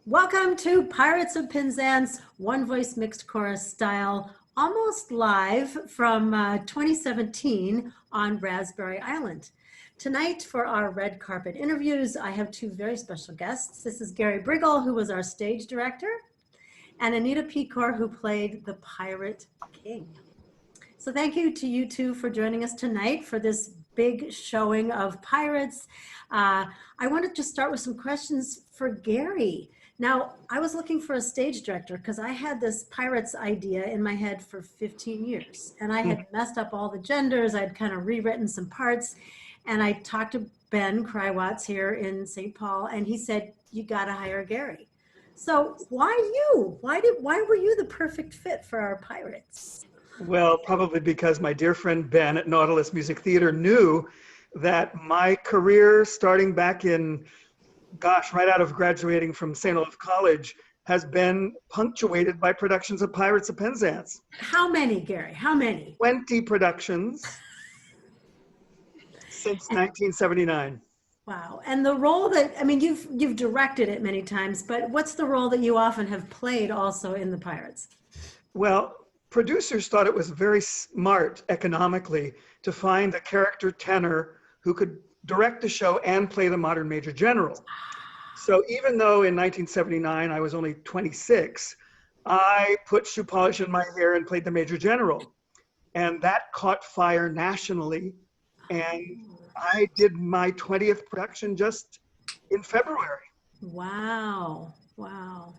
Welcome to Pirates of Penzance, one voice mixed chorus style, almost live from 2017 on Raspberry Island. Tonight for our red carpet interviews, I have two very special guests. This is Gary Briggle, who was our stage director, and Anita Pecor, who played the Pirate King. So thank you to you two for joining us tonight for this big showing of Pirates. I wanted to start with some questions for Gary. Now, I was looking for a stage director because I had this Pirates idea in my head for 15 years. And I had messed up all the genders. I'd kind of rewritten some parts. And I talked to Ben Krywosz here in St. Paul, and he said, you got to hire Gary. So why you? Why were you the perfect fit for our Pirates? Well, probably because my dear friend Ben at Nautilus Theater knew that my career starting back in right out of graduating from St. Olaf College has been punctuated by productions of Pirates of Penzance. How many, Gary? How many? 20 productions since 1979. Wow. And the role that, I mean, you've directed it many times, but what's the role that you often have played also in the Pirates? Well, producers thought it was very smart economically to find a character tenor who could direct the show and play the modern major general. So even though in 1979 I was only 26, I put shoe polish in my hair and played the major general. And that caught fire nationally. And I did my 20th production just in February. Wow. Wow.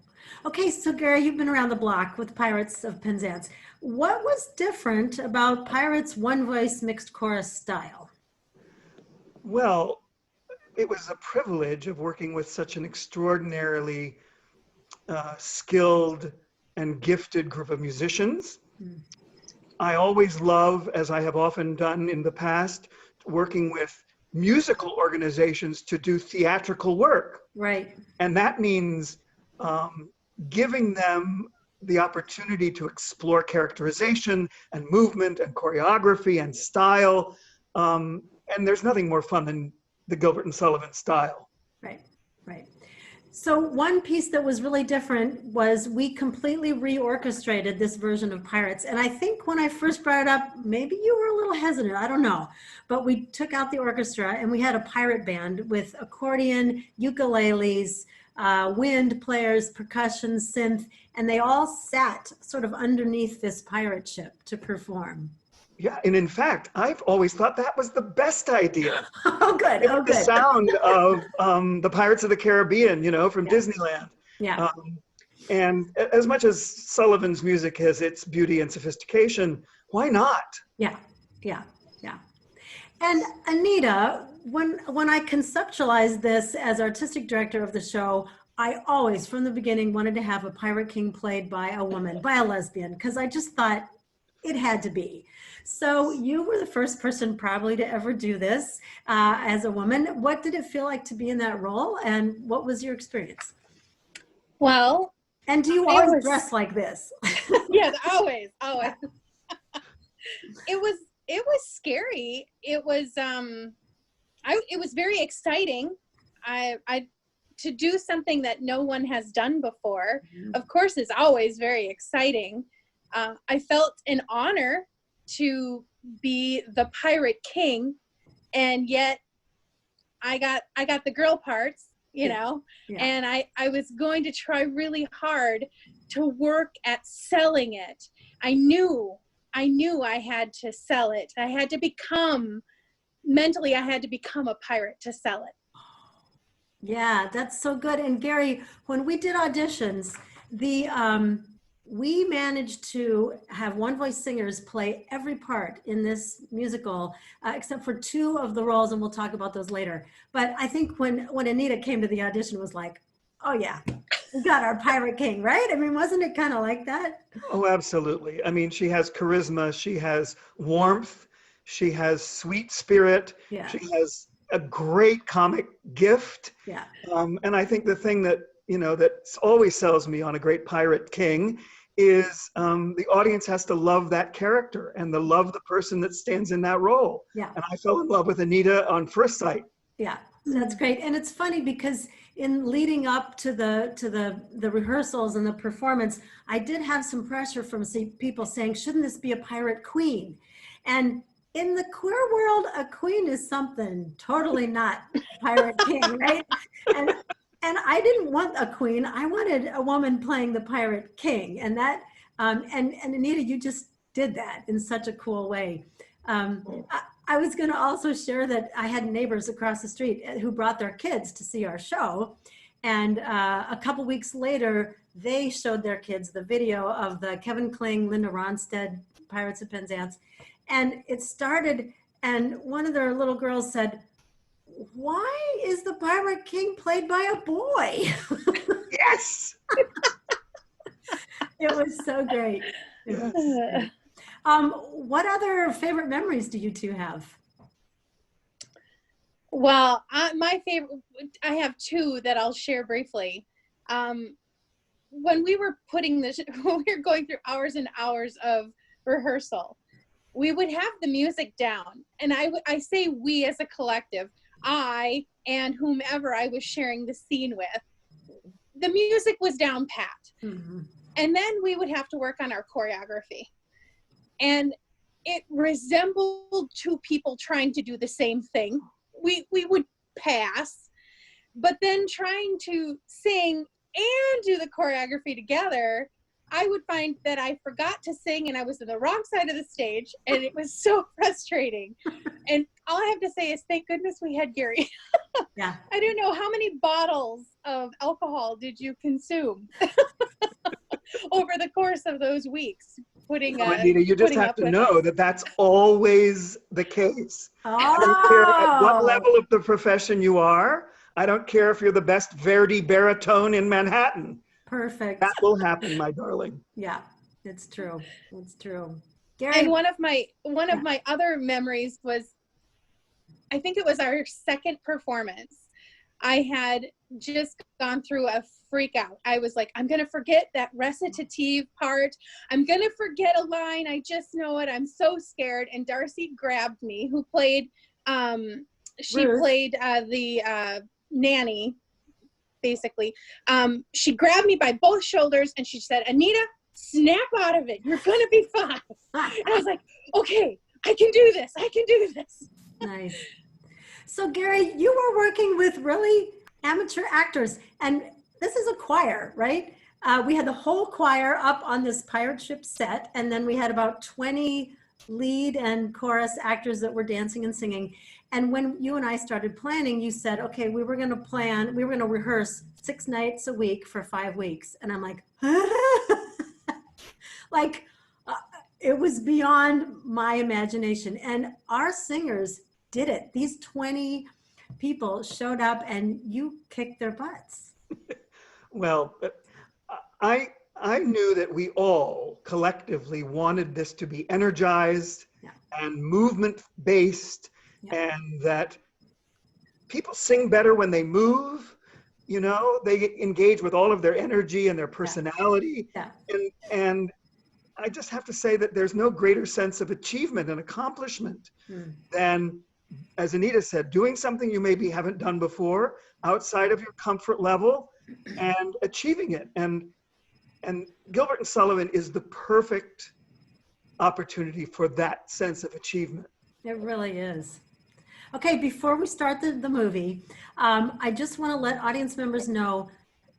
Okay, so Gary, you've been around the block with Pirates of Penzance. What was different about Pirates' one voice mixed chorus style? Well, it was a privilege of working with such an extraordinarily skilled and gifted group of musicians. I always love, as I have often done in the past, working with musical organizations to do theatrical work. Right. And that means giving them the opportunity to explore characterization and movement and choreography and style. And there's nothing more fun than the Gilbert and Sullivan style. Right, right. So one piece that was really different was we completely reorchestrated this version of Pirates. And I think when I first brought it up, maybe you were a little hesitant, I don't know. But we took out the orchestra and we had a pirate band with accordion, ukuleles, wind players, percussion, synth, and they all sat sort of underneath this pirate ship to perform. Yeah, and in fact, I've always thought that was the best idea. Oh, good. Oh, good. The sound of the Pirates of the Caribbean, from Disneyland. Yeah. And as much as Sullivan's music has its beauty and sophistication, why not? Yeah, yeah, yeah. And Anita, when I conceptualized this as artistic director of the show, I always, from the beginning, wanted to have a Pirate King played by a woman, by a lesbian, because I just thought it had to be. So you were the first person probably to ever do this as a woman. What did it feel like to be in that role? And what was your experience? Well, and do you always dress like this? Yes, always. It was scary. It was it was very exciting. I to do something that no one has done before, of course, is always very exciting. I felt an honor to be the Pirate King, and yet I got the girl parts, know, and I was going to try really hard to work at selling it. I knew I had to sell it. I had to become a pirate to sell it. Yeah, that's so good. And Gary, when we did auditions, we managed to have one voice singers play every part in this musical, except for two of the roles, and we'll talk about those later. But I think when Anita came to the audition, it was like, oh yeah, we got our Pirate King, right? I mean, wasn't it kind of like that? Oh, absolutely. I mean, she has charisma, she has warmth, she has sweet spirit, she has a great comic gift. Yeah. And I think the thing that, that always sells me on a great Pirate King is the audience has to love that character and love the person that stands in that role. Yeah. And I fell in love with Anita on first sight. Yeah. That's great. And it's funny because in leading up to the rehearsals and the performance, I did have some pressure from people saying, shouldn't this be a pirate queen? And in the queer world, a queen is something totally not pirate king, right? And I didn't want a queen. I wanted a woman playing the pirate king. And that, and Anita, you just did that in such a cool way. I was going to also share that I had neighbors across the street who brought their kids to see our show. And a couple weeks later, they showed their kids the video of the Kevin Kling, Linda Ronstadt, Pirates of Penzance. And it started, and one of their little girls said, why is the Pirate King played by a boy? Yes. It was so great. It was great. What other favorite memories do you two have? Well, my favorite, I have two that I'll share briefly. When we were putting this, when we were going through hours and hours of rehearsal, we would have the music down. And I say we as a collective, I and whomever I was sharing the scene with, the music was down pat. Mm-hmm. And then we would have to work on our choreography. And it resembled two people trying to do the same thing. We would pass, but then trying to sing and do the choreography together, I would find that I forgot to sing and I was on the wrong side of the stage, and it was so frustrating. And all I have to say is thank goodness we had Gary. Yeah. I don't know, how many bottles of alcohol did you consume over the course of those weeks? Anita, you just have to know that that's always the case. Oh. I don't care at what level of the profession you are. I don't care if you're the best Verdi baritone in Manhattan. Perfect. That will happen, my darling. Yeah, it's true. It's true. Gary. And one of my other memories was, I think it was our second performance. I had just gone through a freak out. I was like, I'm going to forget that recitative part. I'm going to forget a line. I just know it. I'm so scared. And Darcy grabbed me, who played, she Ruth. played the nanny, basically. She grabbed me by both shoulders and she said, Anita, snap out of it. You're going to be fine. And I was like, okay, I can do this. I can do this. Nice. So Gary, you were working with really amateur actors, and this is a choir, right? We had the whole choir up on this pirate ship set, and then we had about 20 lead and chorus actors that were dancing and singing. And when you and I started planning, you said, okay, we were going to rehearse 6 nights a week for 5 weeks. And I'm like, it was beyond my imagination. And our singers did it. These 20 people showed up and you kicked their butts. Well, I knew that we all collectively wanted this to be energized and movement-based, and that people sing better when they move. You know, they engage with all of their energy and their personality. And I just have to say that there's no greater sense of achievement and accomplishment than, as Anita said, doing something you maybe haven't done before outside of your comfort level and achieving it. And Gilbert and Sullivan is the perfect opportunity for that sense of achievement. It really is. Okay, before we start the movie, I just want to let audience members know,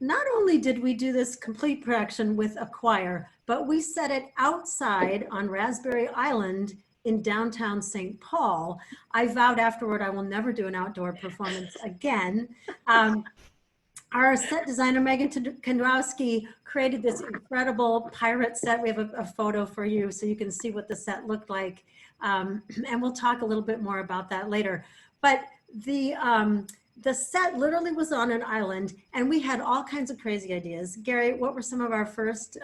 not only did we do this complete production with a choir, but we set it outside on Raspberry Island in downtown St. Paul. I vowed afterward I will never do an outdoor performance again. Our set designer, Megan Kondrowski, created this incredible pirate set. We have a photo for you so you can see what the set looked like. And we'll talk a little bit more about that later. But the set literally was on an island, and we had all kinds of crazy ideas. Gary, what were some of our first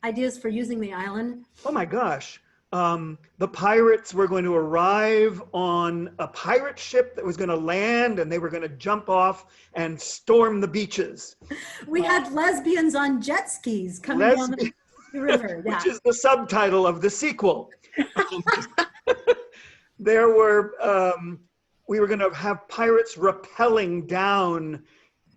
ideas for using the island? Oh my gosh. The pirates were going to arrive on a pirate ship that was going to land, and they were going to jump off and storm the beaches. We had lesbians on jet skis coming down the river. Which is the subtitle of the sequel. There were we were going to have pirates rappelling down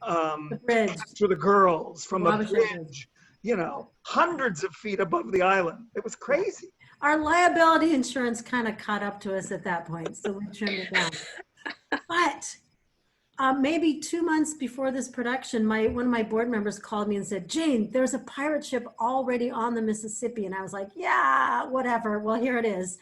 The bridge. to the girls from a Wabash bridge, you know, hundreds of feet above the island. It was crazy. Our liability insurance kind of caught up to us at that point, so we trimmed it down. But maybe 2 months before this production, one of my board members called me and said, Jane, there's a pirate ship already on the Mississippi. And I was like, yeah, whatever. Well, here it is.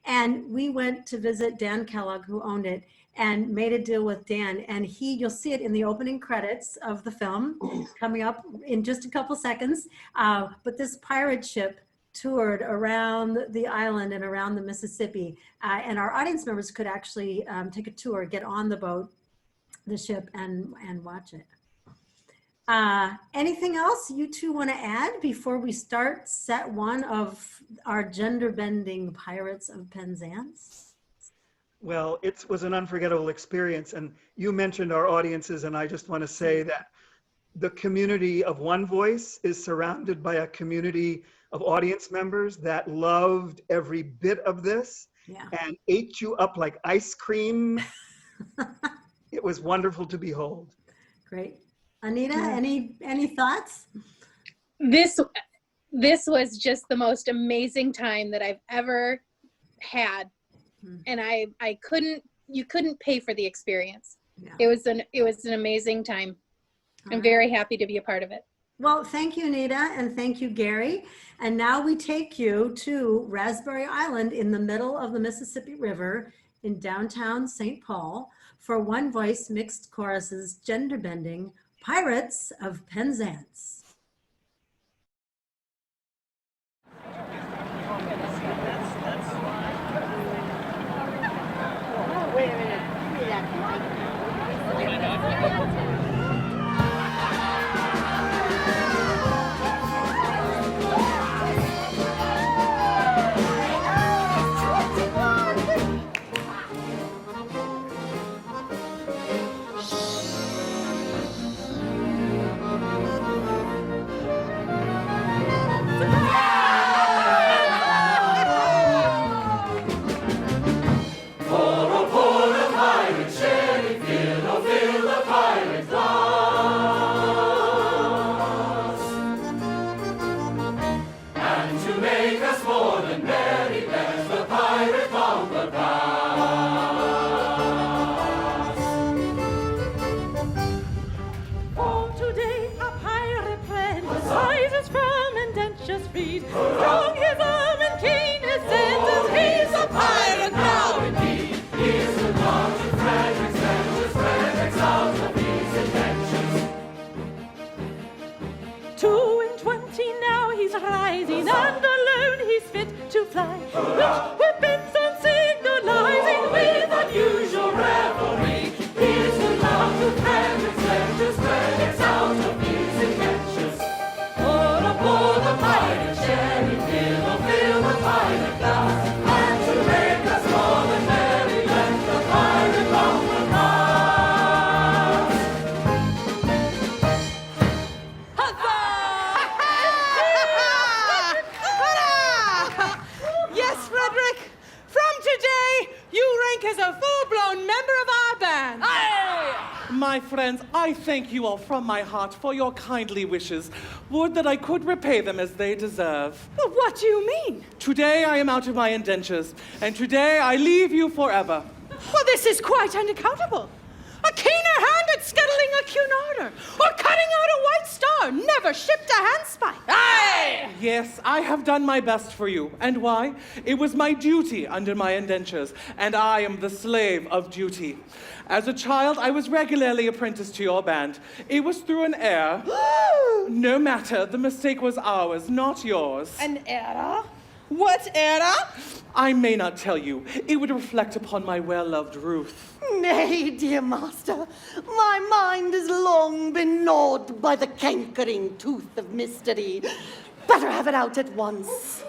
And we went to visit Dan Kellogg, who owned it, and made a deal with Dan. And you'll see it in the opening credits of the film coming up in just a couple seconds. But this pirate ship toured around the island and around the Mississippi. And our audience members could actually take a tour, get on the boat, the ship, and watch it. Anything else you two want to add before we start set one of our gender-bending Pirates of Penzance? Well, it was an unforgettable experience. And you mentioned our audiences, and I just want to say that the community of One Voice is surrounded by a community of audience members that loved every bit of this and ate you up like ice cream. It was wonderful to behold. Great. Anita, any thoughts? This was just the most amazing time that I've ever had. And you couldn't pay for the experience. Yeah. It was an amazing time. I'm very happy to be a part of it. Well, thank you, Anita, and thank you, Gary. And now we take you to Raspberry Island in the middle of the Mississippi River in downtown St. Paul for One Voice Mixed Chorus's gender-bending Pirates of Penzance. Wait a minute. My friends, I thank you all from my heart for your kindly wishes. Would that I could repay them as they deserve. Well, what do you mean? Today I am out of my indentures, and today I leave you forever. Well, this is quite unaccountable. A keener hand at scuttling a cunarder, or cutting out a white star, never shipped a handspike. Aye! Yes, I have done my best for you. And why? It was my duty under my indentures, and I am the slave of duty. As a child, I was regularly apprenticed to your band. It was through an error. No matter, the mistake was ours, not yours. An error? What error? I may not tell you. It would reflect upon my well-loved Ruth. Nay, dear master, my mind has long been gnawed by the cankering tooth of mystery. Better have it out at once.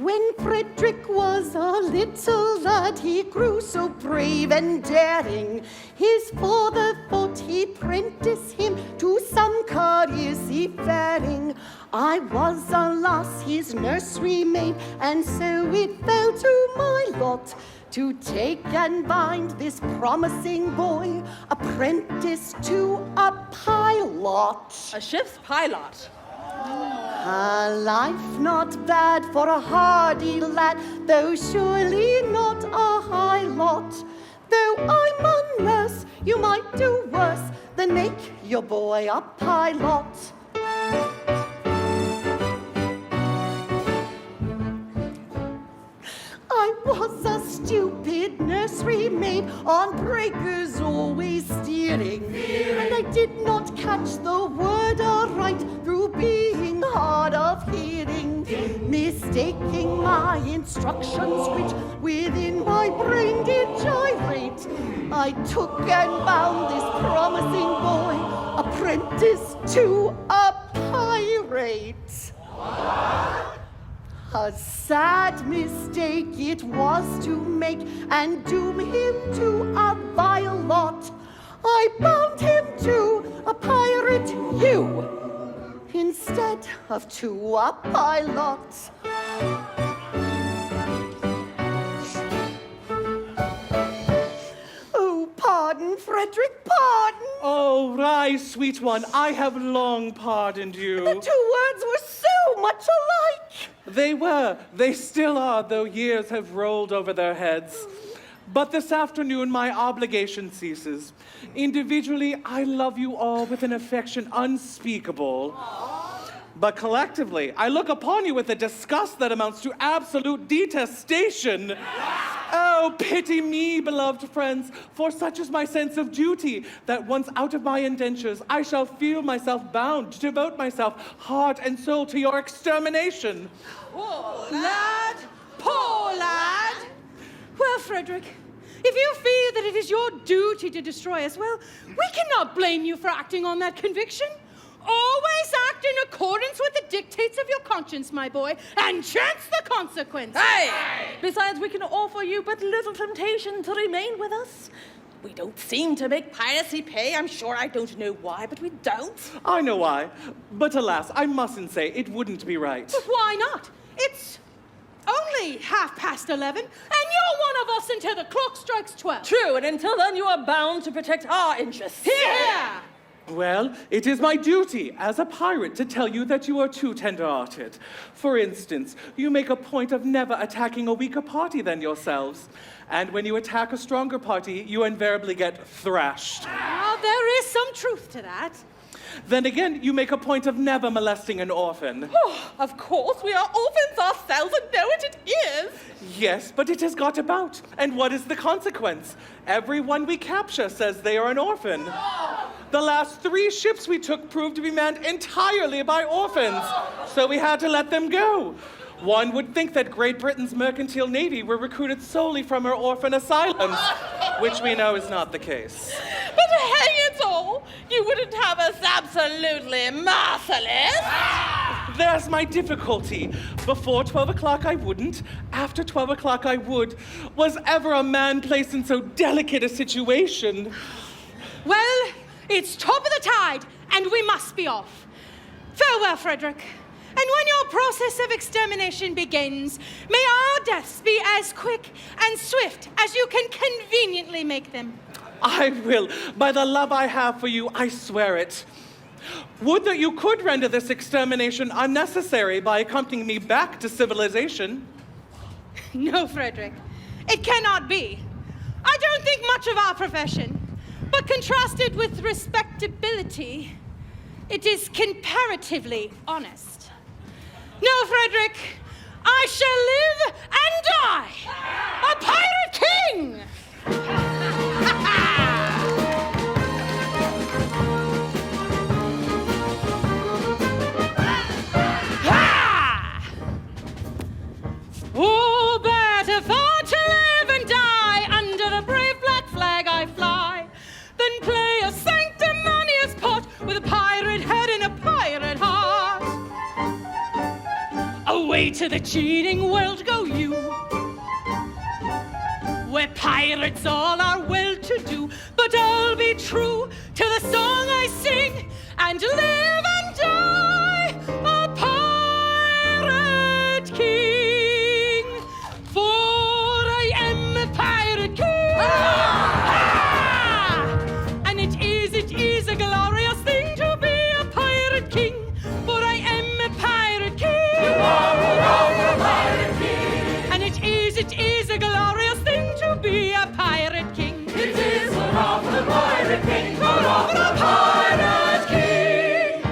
When Frederick was a little lad, he grew so brave and daring. His father thought he'd prentice him to some career seafaring. I was, alas, his nursery maid, and so it fell to my lot to take and bind this promising boy apprentice to a pilot. A ship's pilot. A life not bad for a hardy lad, though surely not a high lot. Though I'm a nurse, you might do worse than make your boy a pilot. I was a stupid nursery maid, on breakers always steering. And I did not catch the word aright through being hard of hearing, mistaking my instructions which within my brain did gyrate. I took and bound this promising boy apprentice to a pirate. A sad mistake it was to make and doom him to a vile lot. I bound him to a pirate hue instead of to a pilot. Oh, pardon, Frederick, pardon. Oh, rise, sweet one, I have long pardoned you. The two words were so much alike. They were. They still are, though years have rolled over their heads. But this afternoon, my obligation ceases. Individually, I love you all with an affection unspeakable. But collectively, I look upon you with a disgust that amounts to absolute detestation. Oh, pity me, beloved friends, for such is my sense of duty, that once out of my indentures, I shall feel myself bound to devote myself, heart and soul, to your extermination. Poor lad! Poor lad! Well, Frederick, if you feel that it is your duty to destroy us, well, we cannot blame you for acting on that conviction. Always act in accordance with the dictates of your conscience, my boy, and chance the consequence. Hey! Besides, we can offer you but little temptation to remain with us. We don't seem to make piracy pay. I'm sure I don't know why, but we don't. I know why, but alas, I mustn't say it wouldn't be right. But why not? It's only 11:30, and you're one of us until the clock strikes 12. True, and until then you are bound to protect our interests. Here! Well, it is my duty as a pirate to tell you that you are too tender-hearted. For instance, you make a point of never attacking a weaker party than yourselves. And when you attack a stronger party, you invariably get thrashed. Well, there is some truth to that. Then again, you make a point of never molesting an orphan. Oh, of course, we are orphans ourselves and know what it is. Yes, but it has got about. And what is the consequence? Everyone we capture says they are an orphan. The last 3 ships we took proved to be manned entirely by orphans, so we had to let them go. One would think that Great Britain's mercantile navy were recruited solely from her orphan asylums, which we know is not the case. But hang it all, you wouldn't have us absolutely merciless. There's my difficulty. Before 12 o'clock I wouldn't, after 12 o'clock I would. Was ever a man placed in so delicate a situation? Well, it's top of the tide, and we must be off. Farewell, Frederick. And when your process of extermination begins, may our deaths be as quick and swift as you can conveniently make them. I will. By the love I have for you, I swear it. Would that you could render this extermination unnecessary by accompanying me back to civilization. No, Frederick, it cannot be. I don't think much of our profession, but contrasted with respectability, it is comparatively honest. No, Frederick, I shall live and die a pirate king! Oh, better far to live and die under the brave black flag I fly than play a sanctimonious part with a pirate head and a pirate heart. Away to the cheating world go you, where pirates all are well-to-do. But I'll be true to the song I sing and live and die a pirate king. For I am a pirate king. And it is a glorious thing to be a pirate king. For I am a pirate king. You are a pirate king. And it is a glorious thing to be a pirate king. It is one of the pirate king, one of the pirate king.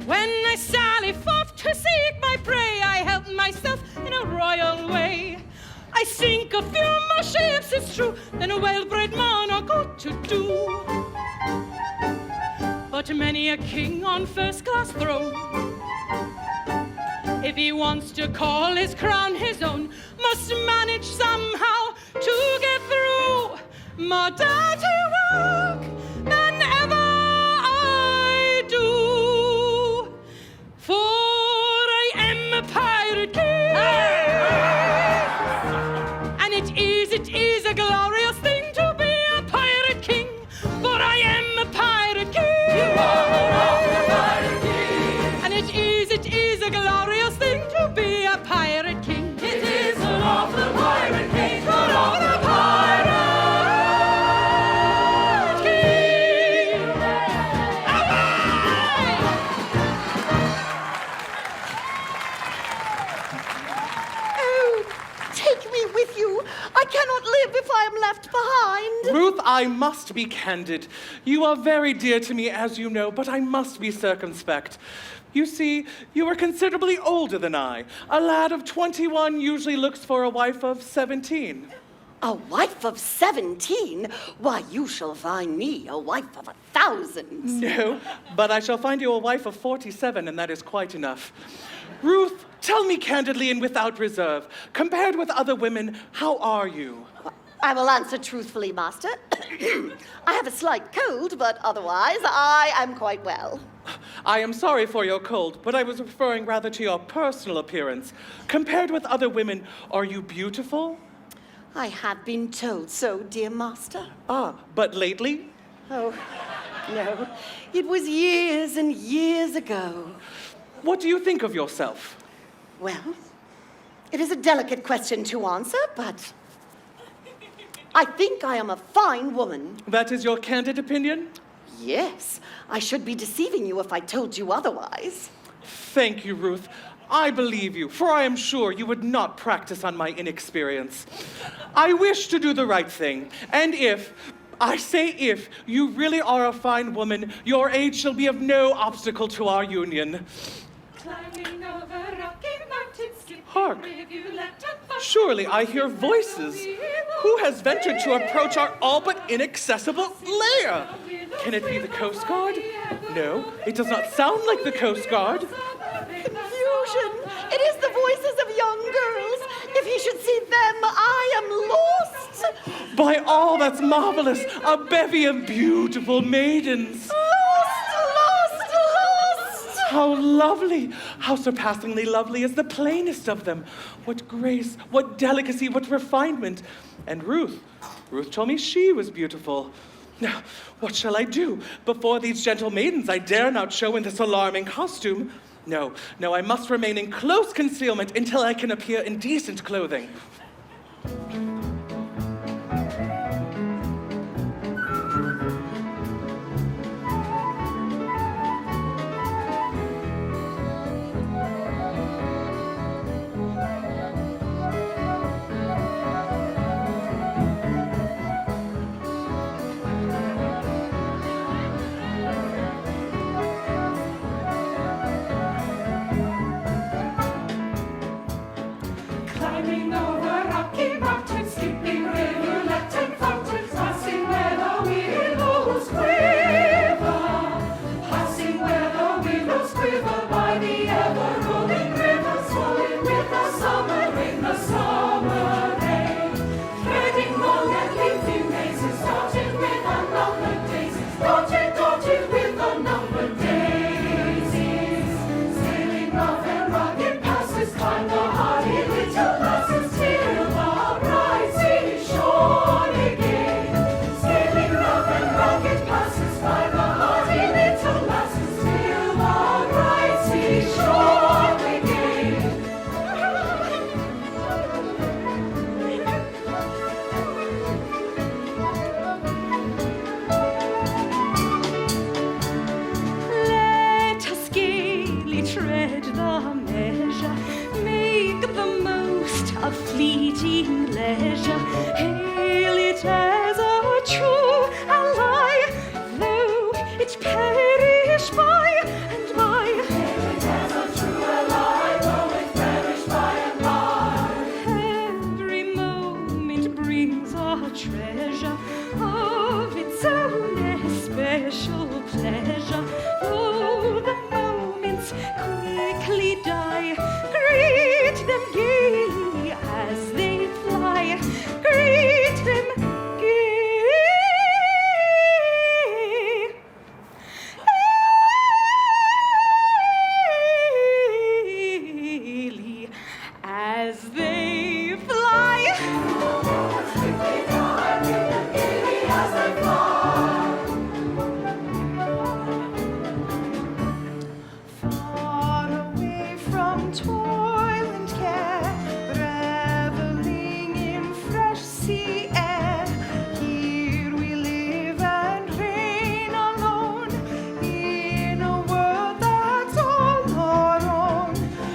When I sally forth to seek my prey, I help myself in a royal way. I sink a few more ships, it's true, than a well-bred monarch ought to do. But many a king on first-class throne, if he wants to call his crown his own, must manage somehow to get through more dirty work than ever I do. For I am a pirate king, and it is a glorious thing to be a pirate king. For I am a pirate king. You are a pirate king. And it is a glorious thing to be a pirate king. It is an of the pirate king, an of the pirate king. Oh, take me with you. I cannot live if I am left behind. Ruth, I must be candid. You are very dear to me, as you know, but I must be circumspect. You see, you are considerably older than I. A lad of 21 usually looks for a wife of 17. A wife of 17? Why, you shall find me a wife of 1,000. No, but I shall find you a wife of 47, and that is quite enough. Ruth, tell me candidly and without reserve, compared with other women, how are you? I will answer truthfully, master. I have a slight cold, but otherwise I am quite well. I am sorry for your cold, but I was referring rather to your personal appearance. Compared with other women, are you beautiful? I have been told so, dear master. Ah, but lately? Oh, no. It was years and years ago. What do you think of yourself? Well, it is a delicate question to answer, but I think I am a fine woman. That is your candid opinion? Yes, I should be deceiving you if I told you otherwise. Thank you, Ruth. I believe you, for I am sure you would not practice on my inexperience. I wish to do the right thing, and if, I say if, you really are a fine woman, your age shall be of no obstacle to our union. Hark! Surely I hear voices. Who has ventured to approach our all but inaccessible lair? Can it be the Coast Guard? No, it does not sound like the Coast Guard. Confusion! It is the voices of young girls. If he should see them, I am lost. By all that's marvelous, a bevy of beautiful maidens. Lost! How lovely, how surpassingly lovely is the plainest of them. What grace, what delicacy, what refinement. And Ruth told me she was beautiful. Now, what shall I do? Before these gentle maidens, I dare not show in this alarming costume. No, I must remain in close concealment until I can appear in decent clothing. Climbing over rocky mountains, skipping rivulet and fountains, passing where the willows quiver, passing where the willows quiver by the ever-rolling river, swollen with the summer rain, threading long and leafy mazes, dotted with unnumbered daisies, dotted with unnumbered of fleeting leisure. Hail it as a true ally, though it perish by and by. Hail it as a true ally, though it perish by and by. Every moment brings a treasure of its own especial pleasure. Though the moments quickly die, greet them gaily as they fly. Greet them gaily as they fly. Far away from toil and care, reveling in fresh sea air. Here we live and reign alone, in a world that's all our own.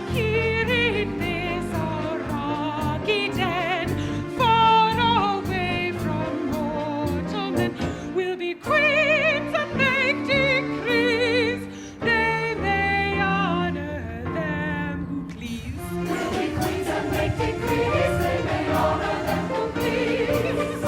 Here in this our rocky den, far away from mortal men, we'll be queens and make decrees. They may honor them who please. We'll be queens and make decrees. They may honor them who please.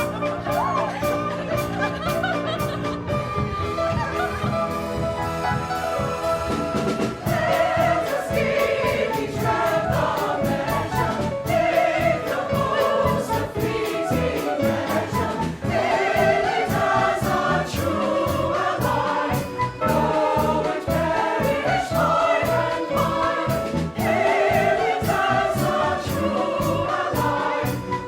Let us give each other measure, make the most of fleeting leisure. Hail it as a true ally, though it perish by and by. Hail it as a true ally,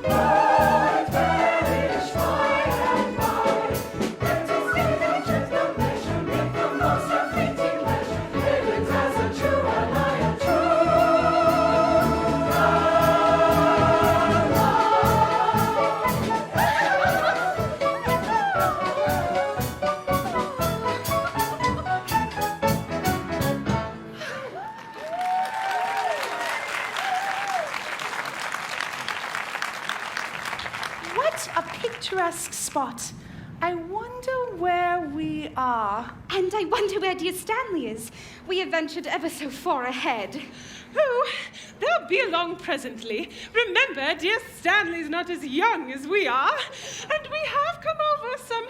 though it perish by and by. Let us give each other measure, make the most of fleeting leisure. Hail it as a true ally, a true ally. What a picturesque spot. I wonder where we are. And I wonder where dear Stanley is. We have ventured ever so far ahead. Oh, they'll be along presently. Remember, dear Stanley's not as young as we are, and we have come over some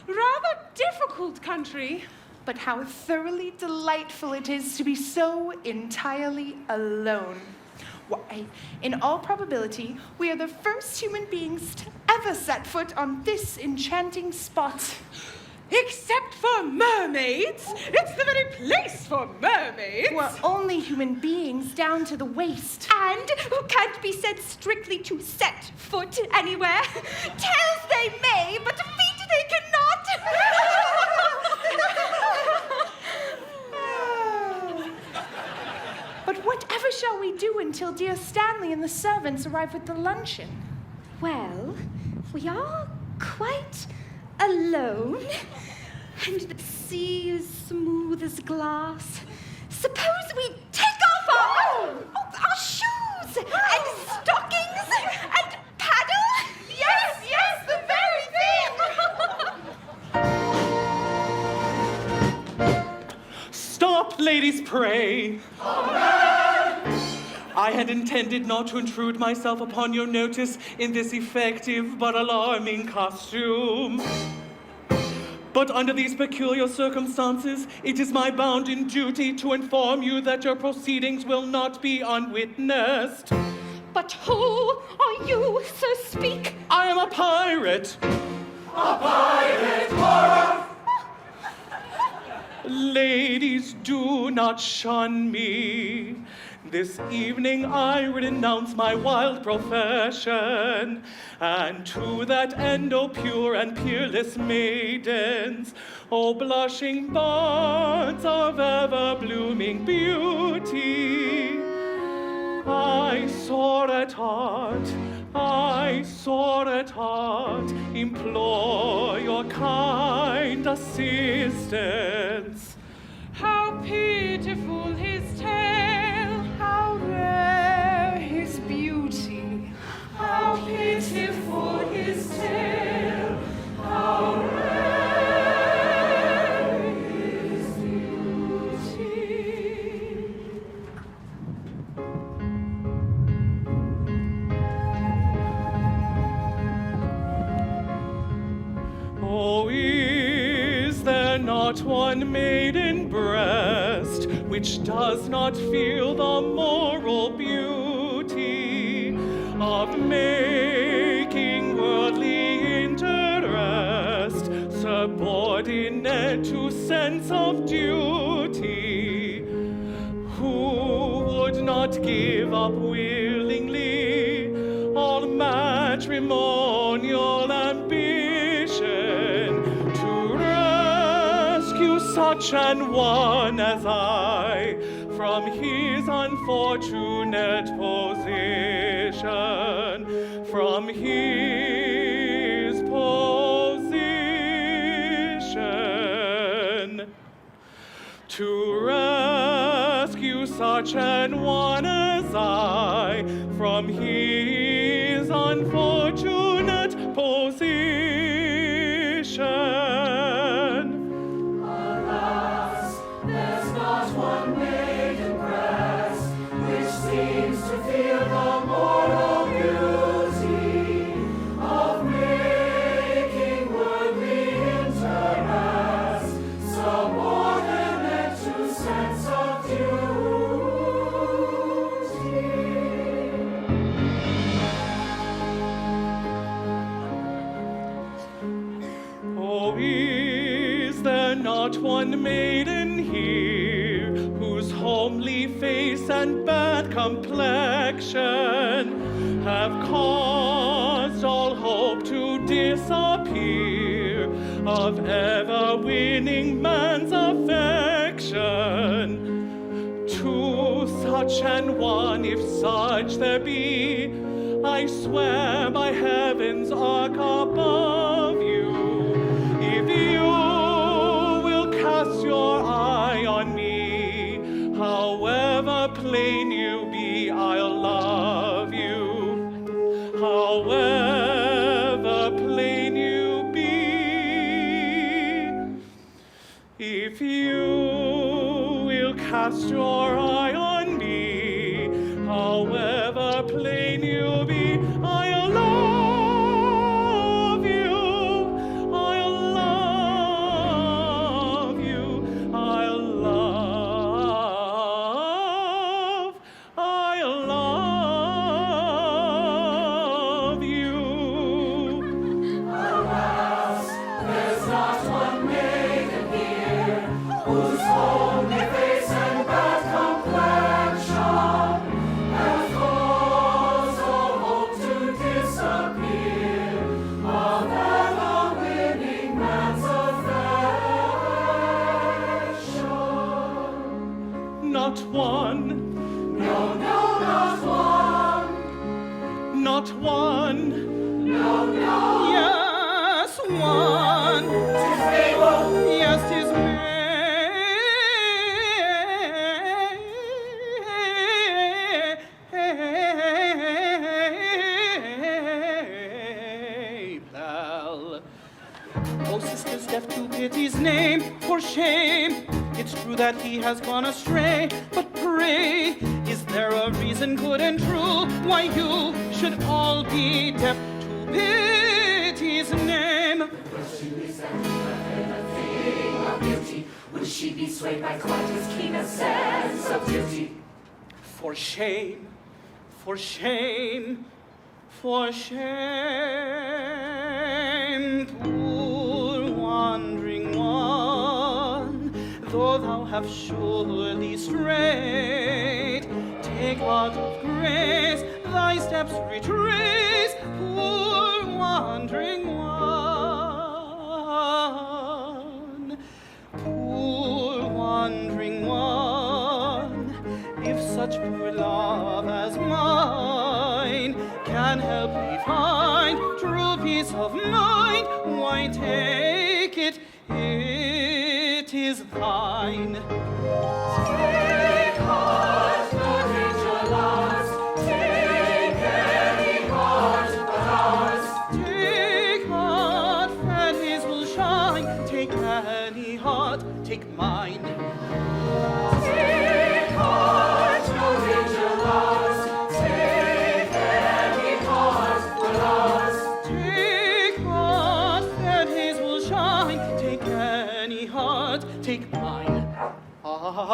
rather difficult country. But how thoroughly delightful it is to be so entirely alone. Why, in all probability, we are the first human beings to ever set foot on this enchanting spot. Except for mermaids. It's the very place for mermaids. We're only human beings down to the waist. And who can't be said strictly to set foot anywhere. Tails they may, but feet they cannot. But whatever shall we do until dear Stanley and the servants arrive with the luncheon? Well, we are quite alone, and the sea is smooth as glass. Suppose we take off our shoes and stockings and paddle? Yes, the very thing. Stop, ladies, pray. I had intended not to intrude myself upon your notice in this effective but alarming costume. But under these peculiar circumstances, it is my bounden duty to inform you that your proceedings will not be unwitnessed. But who are you, so speak? I am a pirate. A pirate horror! Ladies, do not shun me. This evening I renounce my wild profession, and to that end, O pure and peerless maidens, O blushing buds of ever-blooming beauty, I soar at heart, implore your kind assistance. How pitiful his tale, how rare his beauty. Oh, is there not one maiden breast which does not feel the moral beauty of making worldly interest subordinate to sense of duty? Who would not give up willingly all matrimonial ambition to rescue such an one as I from his unfortunate position, from his position, to rescue such an one as I from his unfortunate position. Alas, there's not one maiden breast which seems to feel the moral beauty of making worldly interest subordinate to sense of duty. Oh, is there not one maiden here whose homely face and bad complexion have caused all hope to disappear of ever winning man's affection? To such an one, if such there be, I swear by heaven's ark above you, if you will cast your eye on me, however plain you be, I'll love you. However plain you be, if you will cast your eye on me, however plain you be, I'll love you. I'll love you. I'll love you. Alas, there's not one maiden here whose homely face and bad complexion have caused all hope to disappear of ever winning man's affection. Not one. No, no, not one. Not one. No, no. Yes, one. Tis Mabel. Yes, 'tis Mabel. Oh, sisters, deaf to pity's name, for shame. It's true that he has gone astray, but pray, is there a reason good and true why you should all be deaf to pity's name? Will she be set in a thing of beauty? Will she be swayed by quite as keen a sense of duty? For shame, for shame, for shame, poor wandering one, though thou have surely strayed, take heart of grace, thy steps retrace, poor wandering one, poor wandering one. If such poor love as mine can help thee find true peace of mind, why take it, it is thine. Take heart, not angel ours. Take any heart but ours. Take heart, and his will shine. Take any heart, take mine. Take heart, not angel ours. Take any heart but ours. Take heart, and his will shine. Poor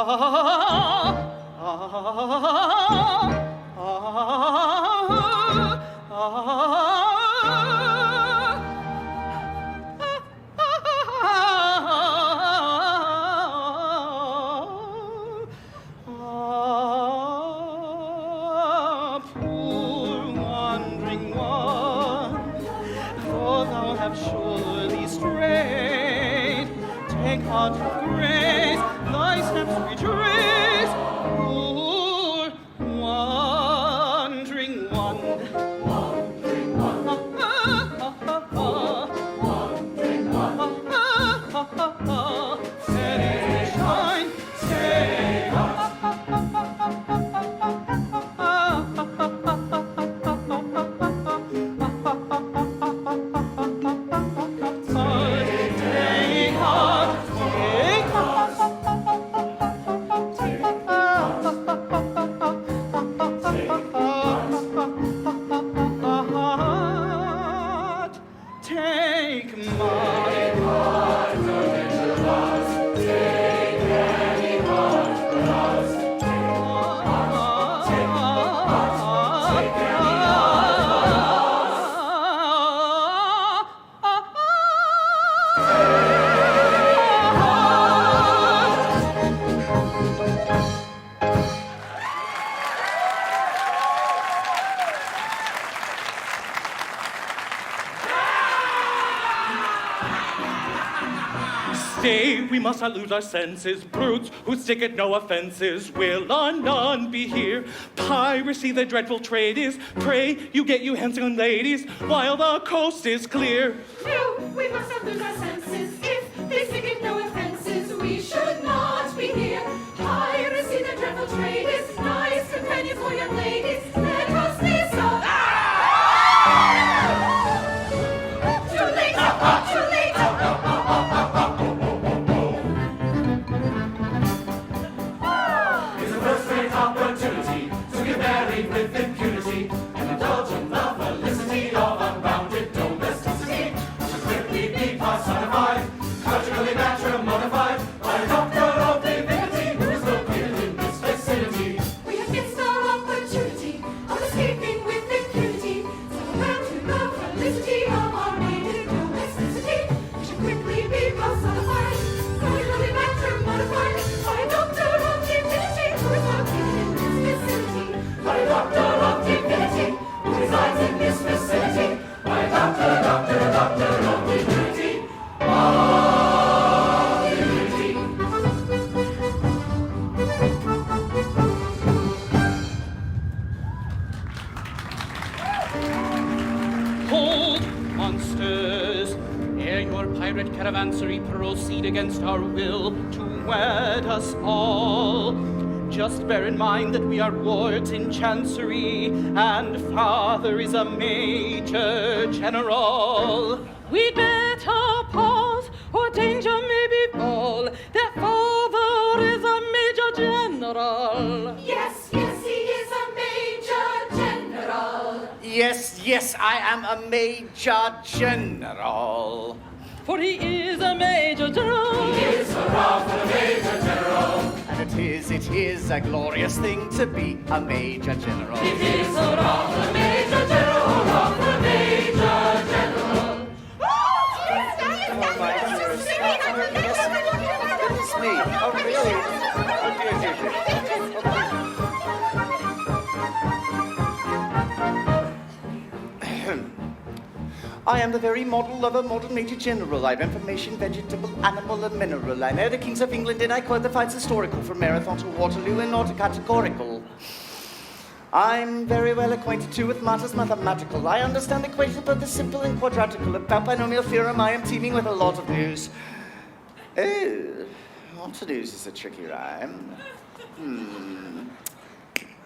wandering one, for thou have surely strayed. Take heart of grace, thy steps retrace. Poor wandering one. Wandering one. Wandering one. Steady shine, stay on. Stay, we must not lose our senses. Brutes who stick at no offenses will on none be here. Piracy, the dreadful trade is. Pray you get you handsome ladies while the coast is clear. No, we must not lose our senses. If they stick at no offenses, we should not be here. Piracy, the dreadful trade is. Nice companions for young ladies. Let us be so. Too late, too late. Opportunity to get married with impunity and indulge in the felicity of unbounded domesticity. We should quickly be personified, conjugally matrimonified by a doctor of divinity who is located in this vicinity. We have missed our opportunity of escaping with impunity, so back to the felicity of our native domesticity. We should quickly be personified, conjugally matrimonified by a doctor of divinity who is located by a doctor of divinity who resides in this vicinity. By a doctor of divinity. Hold, monsters, ere your pirate caravansary proceed against our will to wed us all. Just bear in mind that we are wards in chancery, and father is a major general. We'd better pause, or danger may befall. That father is a major general. Yes, yes, he is a major general. Yes, I am a major general. For he is a major general. He is a rather major general. And it is a glorious thing to be a major general. It is a rather major general, rather major general. Oh my goodness. Goodness me. Oh really? Oh dear. I am the very model of a modern major general. I have information, vegetable, animal, and mineral. I know the kings of England, and I quote the fights historical from Marathon to Waterloo and not categorical. I'm very well acquainted too with matters mathematical. I understand equations both the simple and quadratical. About binomial theorem, I am teeming with a lot of news. Oh, lots of news is a tricky rhyme.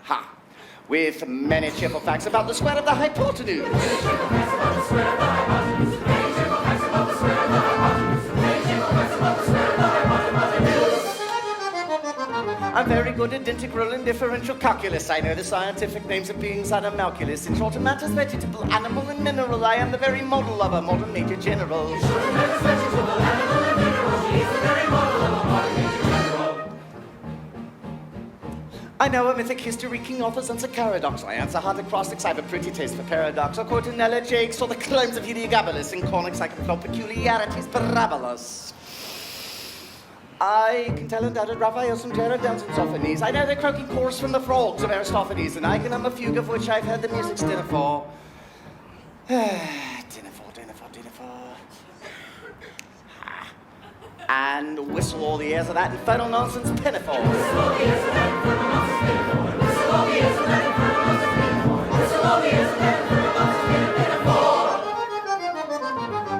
Ha! With many cheerful facts about the square of the hypotenuse. I'm very good at integral and differential calculus. I know the scientific names of beings and animalculous. In short, matters vegetable, animal, and mineral. I am the very model of a modern major general. know a mythic history king offers answer paradox. I answer hard acrostics, I have a pretty taste for paradox. Or Cortinella Jakes, or the claims of Heliogabalus. In conics I can plot peculiarities, parabolas. I can tell undoubted Raphael's from Jared Downs and Sophones. I know the croaking chorus from the frogs of Aristophanes, and I can hum a fugue of which I've heard the music's dinner for. Dinner for. And whistle all the airs of that infernal nonsense pinafore. Whistle all the airs of that infernal nonsense pinafore. Whistle all the airs of that infernal nonsense pinafore. Whistle all the airs of that infernal nonsense pinafore.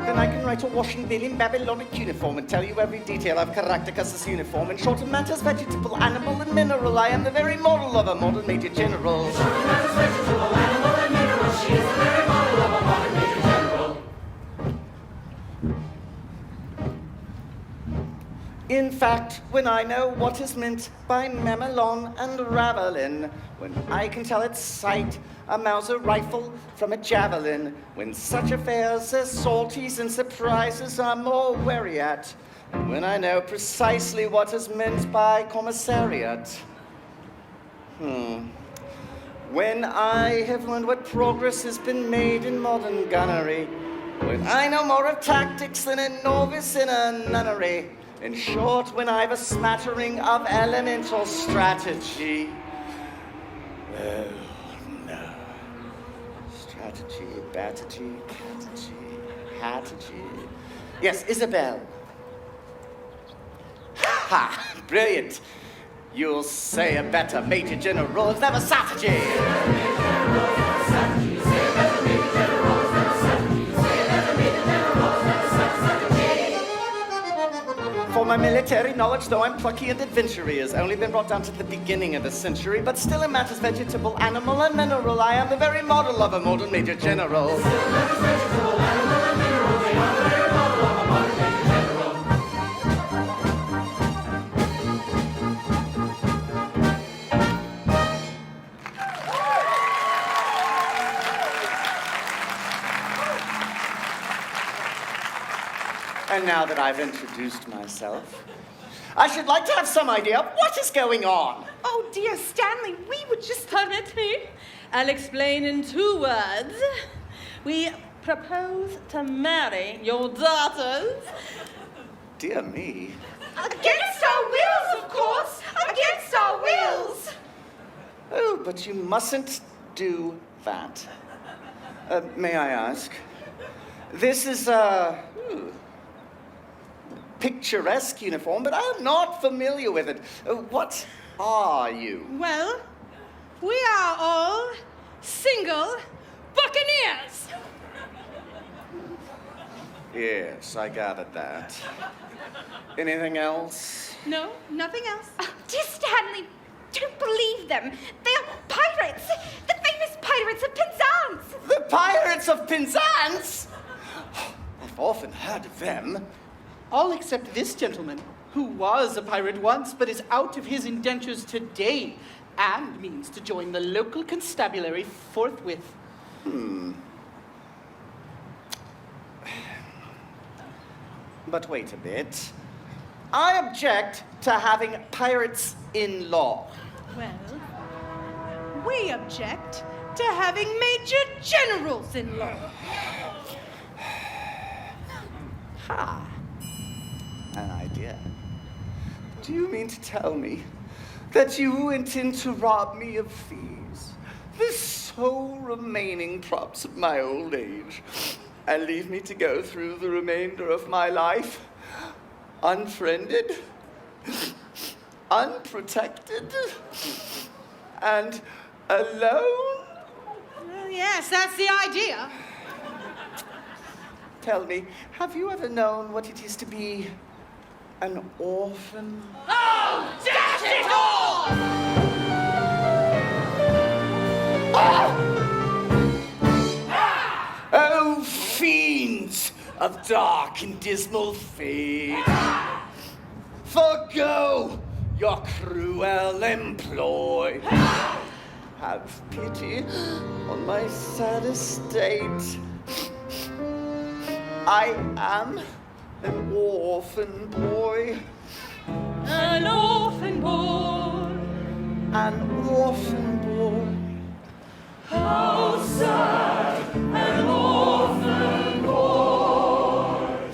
Then I can write a washing bill in Babylonic uniform and tell you every detail of Caractacus' uniform. In short, in matters vegetable, animal, and mineral, I am the very model of a modern major general. In short, in matters vegetable, animal, and mineral, she is the very model of a modern major general. In fact, when I know what is meant by mamelon and ravelin, when I can tell at sight a Mauser rifle from a javelin, when such affairs as sorties and surprises are more wary at, when I know precisely what is meant by commissariat. When I have learned what progress has been made in modern gunnery, when I know more of tactics than a novice in a nunnery, in short, when I've a smattering of elemental strategy. Oh, no. Strategy, battegy, catagy, hatagy. Yes, Isabel. Ha! Brilliant. You'll say a better Major General is never strategy. For my military knowledge, though I'm plucky and adventurous, has only been brought down to the beginning of the century, but still in matters vegetable, animal, and mineral, I am the very model of a modern Major General. Still in matters vegetable, animal, and mineral, they are the very model of a modern Major General. And now that I've introduced myself, I should like to have some idea of what is going on. Oh, dear Stanley, we would just... Permit me. I'll explain in 2 words. We propose to marry your daughters. Dear me. Against our wills, of course! Against our wills! Oh, but you mustn't do that. May I ask? This is a picturesque uniform, but I'm not familiar with it. What are you? Well, we are all single buccaneers. Yes, I gathered that. Anything else? No, nothing else. Dear Stanley, don't believe them. They are pirates. The famous Pirates of Penzance. The Pirates of Penzance? I've often heard of them. All except this gentleman, who was a pirate once, but is out of his indentures today, and means to join the local constabulary forthwith. But wait a bit. I object to having pirates-in-law. Well, we object to having major generals-in-law. Ha! An idea. Do you mean to tell me that you intend to rob me of these, the sole remaining props of my old age, and leave me to go through the remainder of my life unfriended, unprotected, and alone? Well, yes, that's the idea. Tell me, have you ever known what it is to be an orphan? Oh, dash it all! Oh, fiends of dark and dismal fate, forgo your cruel employ. Have pity on my sad estate. I am an orphan boy. An orphan boy. an orphan boy. How sad, an orphan boy.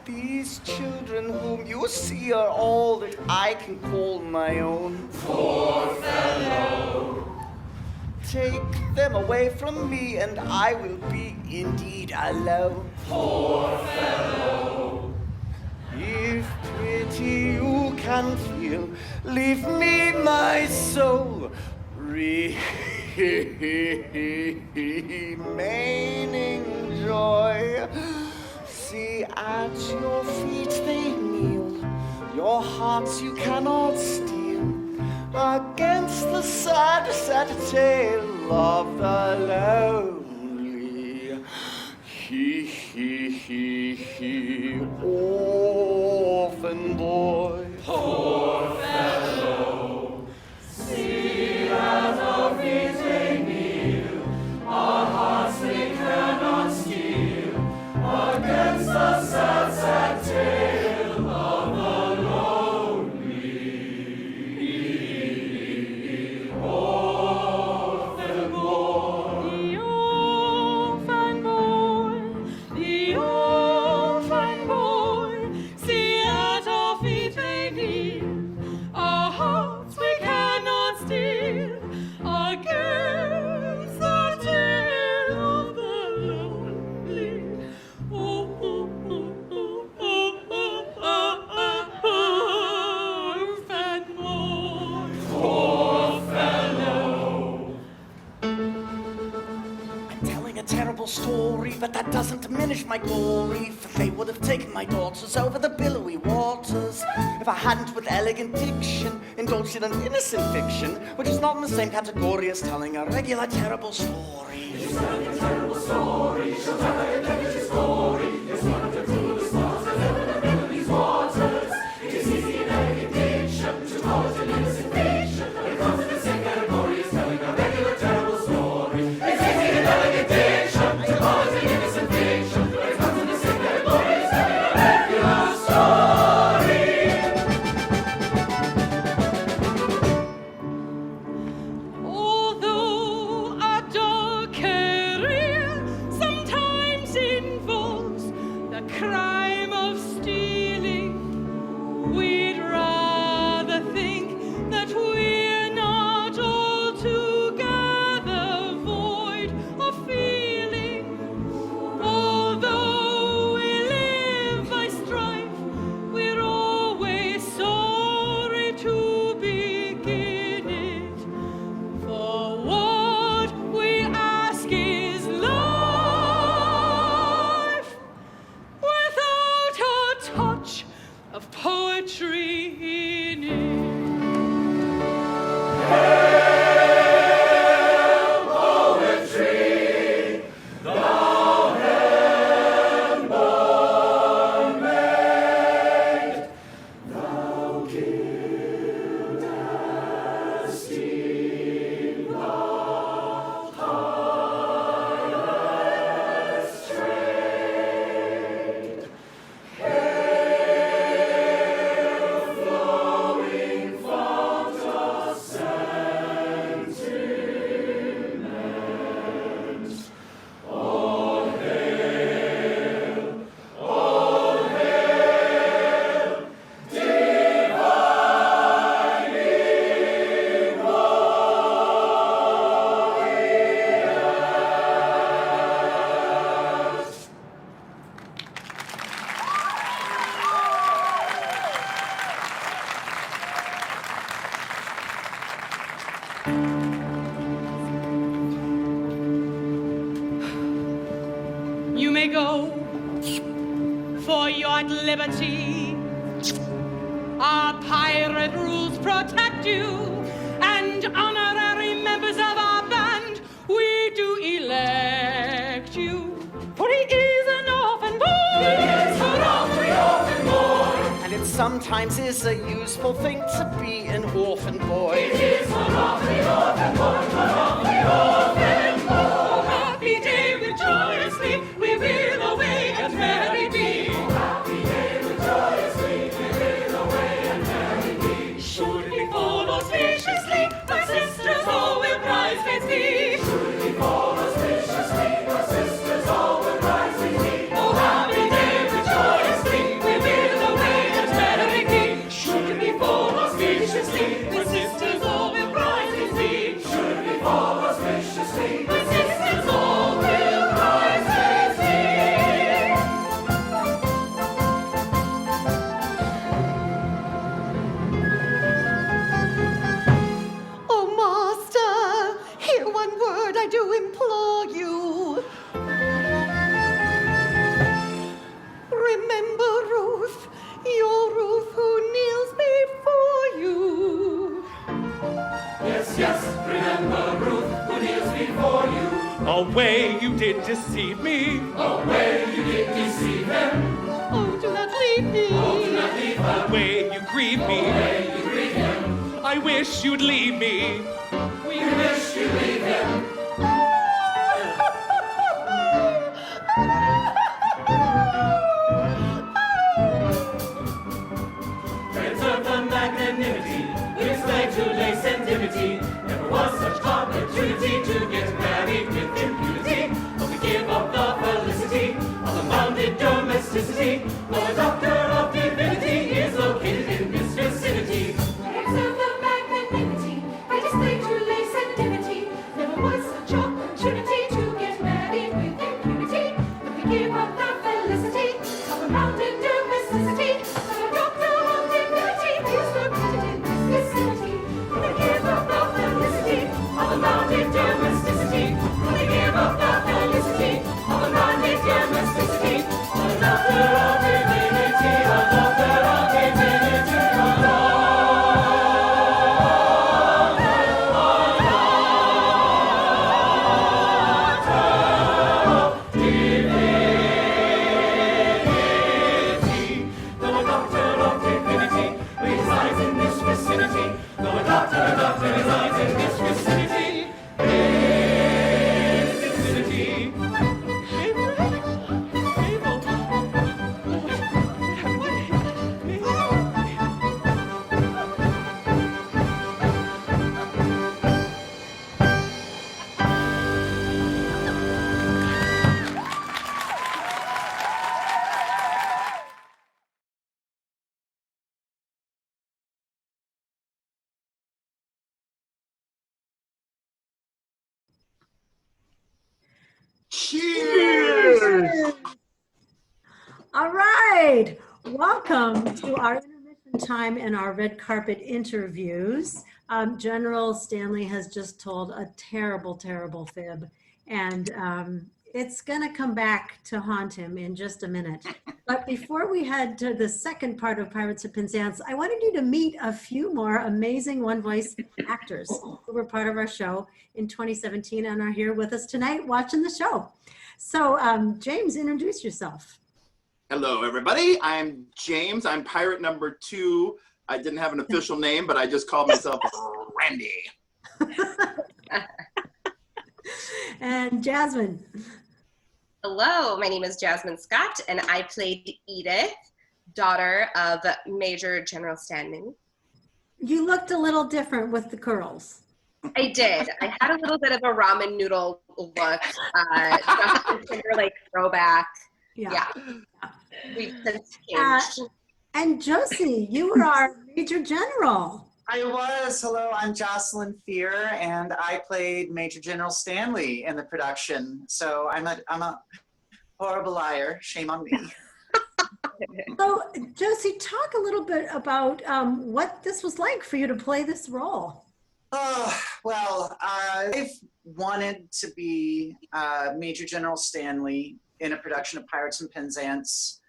These children whom you see are all that I can call my own. Poor fellow. Take them away from me, and I will be indeed alone. Poor fellow. If pity you can feel, leave me my soul remaining joy. See, at your feet they kneel, your hearts you cannot steal. Against the sad, sad tale of the lonely, orphan boy. Poor fellow. See, at our feet they kneel, our hearts they cannot steal. Against the sad, sad tale of the lonely, orphan boy. The orphan boy, the orphan boy. See, at our feet they kneel, our hearts we cannot steal. Against the tale of the lonely, orphan boy. Poor fellow. I'm telling a terrible story, but that doesn't diminish my glory, for they would have taken my daughters over the billowy waters if I hadn't, with elegant diction, indulged in an innocent fiction, which is not in the same category as telling a regular terrible story. It's telling a terrible story. She'll tell like a negligent story. It's one of the cruelest spots that ever have been in these waters. It is easy in elegant diction to call it an innocent fiction, but it comes in the same category as telling a regular terrible story. It's easy in elegant diction to call it an innocent fiction, but it comes in the same category as telling a regular story. Although a dark career sometimes involves the crime of stealing, we'd rather think that we're not altogether void of feeling. Although we live by strife, we're always sorry to begin it. For what we ask is life, without a touch of poetry in it. Poetry, thou hand-born maid, thou gildest in the pirate's trade. Hail, flowing fount of sentiment. All hail, divining warriors. You may go, for you're at liberty. Our pirate rules protect you, and honorary members of our band, we do elect you. For he is an orphan boy. He is an awfully orphan boy. And it sometimes is a useful thing to be an orphan boy. It is an awfully orphan boy, an awfully orphan boy. Happy day with joyously, we will away and merry be. Happy day with joyously, we will away and merry be. Should we fall auspiciously, by implore you. Remember Ruth, your Ruth who kneels before you. Yes, yes, remember Ruth, who kneels before you. Away you did deceive me. Away you did deceive him. Oh, do not leave me. Oh, do not leave her. Away you grieve me. Away you grieve him. I wish you'd leave me. We wish you leave him. Preserve the magnanimity, with flag to lace and dimity. Never was such opportunity to get married with impunity. But we give up the felicity of unbounded domesticity. The doctor of divinity is located in this vicinity. Preserve the magnanimity, by display to lace and dimity. Never was such opportunity to get married with impunity. But we give up the felicity of unbounded domesticity. The doctor of divinity is located in this vicinity. We give up the felicity of unbounded domesticity. We give up the felicity of unbounded domesticity. The doctor of divinity, the doctor of divinity, the Cheers! All right, welcome to our intermission time and our red carpet interviews. General Stanley has just told a terrible, terrible fib, and it's gonna come back to haunt him in just a minute. But before we head to the second part of Pirates of Penzance, I wanted you to meet a few more amazing one-voice actors who were part of our show in 2017 and are here with us tonight watching the show. So James, introduce yourself. Hello, everybody. I'm James. I'm pirate number 2. I didn't have an official name, but I just called myself Randy. And Jasmine. Hello, my name is Jasmine Scott, and I played Edith, daughter of Major General Stanley. You looked a little different with the curls. I did. I had a little bit of a ramen noodle look, Justin Timberlake throwback. Yeah. We've since changed. And Josie, you were our Major General. I was. Hello, I'm Jocelyn Fear, and I played Major General Stanley in the production. So I'm a horrible liar. Shame on me. So, Josie, talk a little bit about what this was like for you to play this role. Oh, well, I've wanted to be Major General Stanley in a production of Pirates of Penzance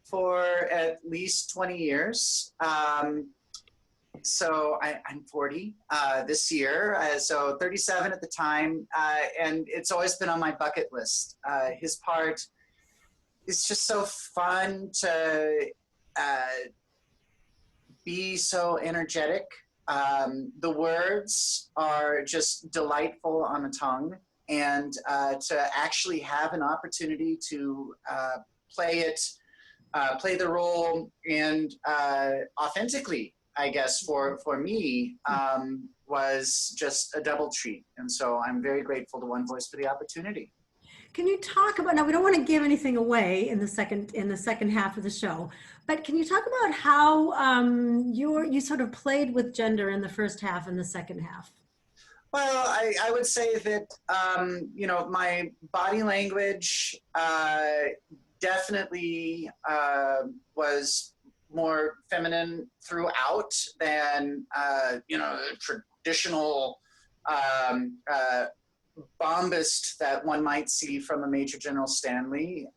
for at least 20 years. So I'm 40 this year, so 37 at the time, and it's always been on my bucket list. His part is just so fun to be so energetic. The words are just delightful on the tongue, and to actually have an opportunity to play the role and authentically, I guess, for me, was just a double treat. And so I'm very grateful to One Voice for the opportunity. Can you talk about, now we don't want to give anything away in the second half of the show, but can you talk about how you sort of played with gender in the first half and the second half? Well, I would say that, my body language definitely was more feminine throughout than, traditional bombast that one might see from a Major General Stanley.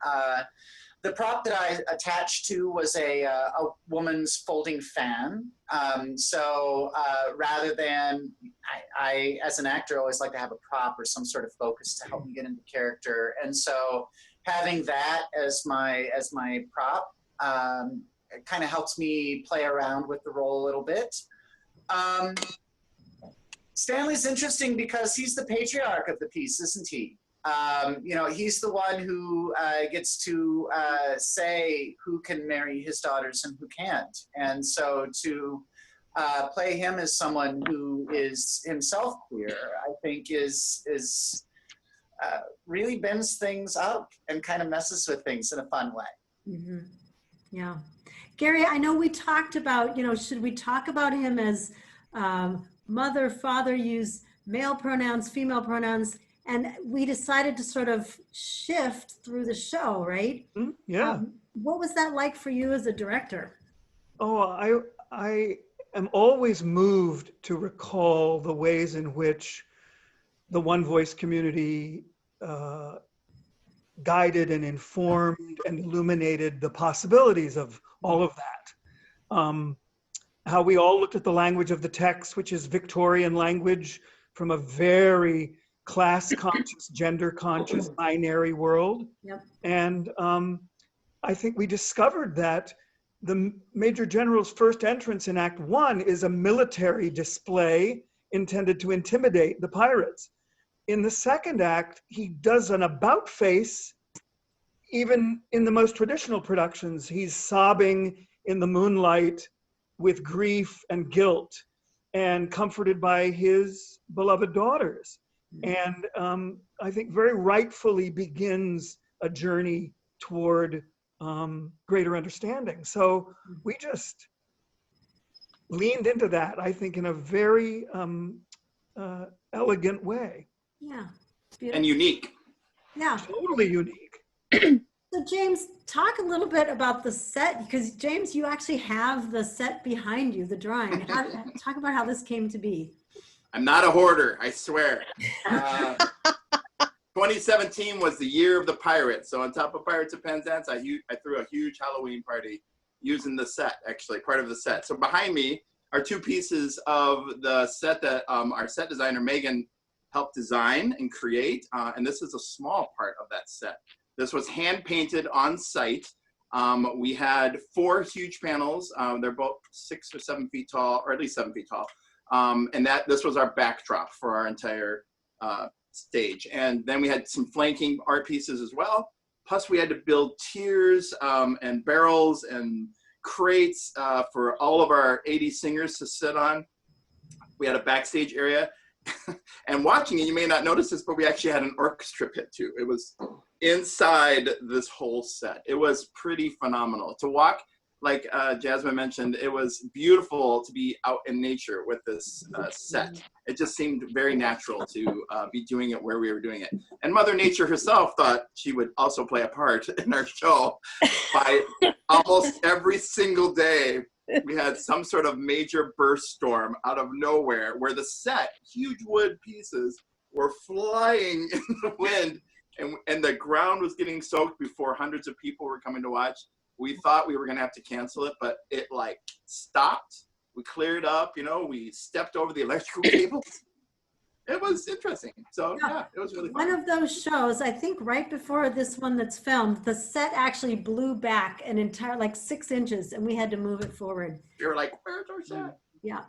The prop that I attached to was a woman's folding fan. So rather than, I, as an actor, always like to have a prop or some sort of focus to help me get into character. And so having that as my prop kind of helps me play around with the role a little bit. Stanley's interesting because he's the patriarch of the piece, isn't he? You know, he's the one who gets to say who can marry his daughters and who can't. And so to play him as someone who is himself queer, I think is really bends things up and kind of messes with things in a fun way. Mm-hmm. Yeah. Gary, I know we talked about, you know, should we talk about him as mother, father, use male pronouns, female pronouns, and we decided to sort of shift through the show, right? Yeah. What was that like for you as a director? Oh, I am always moved to recall the ways in which the One Voice community guided and informed and illuminated the possibilities of all of that. How we all looked at the language of the text, which is Victorian language from a very class-conscious, gender-conscious, binary world. Yep. And I think we discovered that the Major General's first entrance in Act 1 is a military display intended to intimidate the pirates. In the second act, he does an about face. Even in the most traditional productions, he's sobbing in the moonlight with grief and guilt and comforted by his beloved daughters. And I think very rightfully begins a journey toward greater understanding. So we just leaned into that, I think, in a very elegant way. Yeah. And unique. Yeah. Totally unique. So James, talk a little bit about the set, because James, you actually have the set behind you, the drawing. Talk about how this came to be. I'm not a hoarder, I swear. 2017 was the year of the pirates. So on top of Pirates of Penzance, I threw a huge Halloween party using the set, actually, part of the set. So behind me are two pieces of the set that our set designer, Megan, helped design and create. And this is a small part of that set. This was hand painted on site. We had 4 huge panels. They're both 6 or 7 feet tall, or at least 7 feet tall. And this was our backdrop for our entire stage. And then we had some flanking art pieces as well. Plus we had to build tiers and barrels and crates for all of our 80 singers to sit on. We had a backstage area. And watching it, you may not notice this, but we actually had an orchestra pit too. It was inside this whole set. It was pretty phenomenal. To walk, like Jasmine mentioned, it was beautiful to be out in nature with this set. It just seemed very natural to be doing it where we were doing it. And Mother Nature herself thought she would also play a part in our show. By almost every single day, we had some sort of major burst storm out of nowhere where the set, huge wood pieces, were flying in the wind, and the ground was getting soaked before hundreds of people were coming to watch. We thought we were going to have to cancel it, but it like stopped. We cleared up, you know, we stepped over the electrical cables. It was interesting. So yeah, it was really fun. One of those shows, I think right before this one that's filmed, the set actually blew back an entire, like 6 inches, and we had to move it forward. You were like, where's our set? Yeah.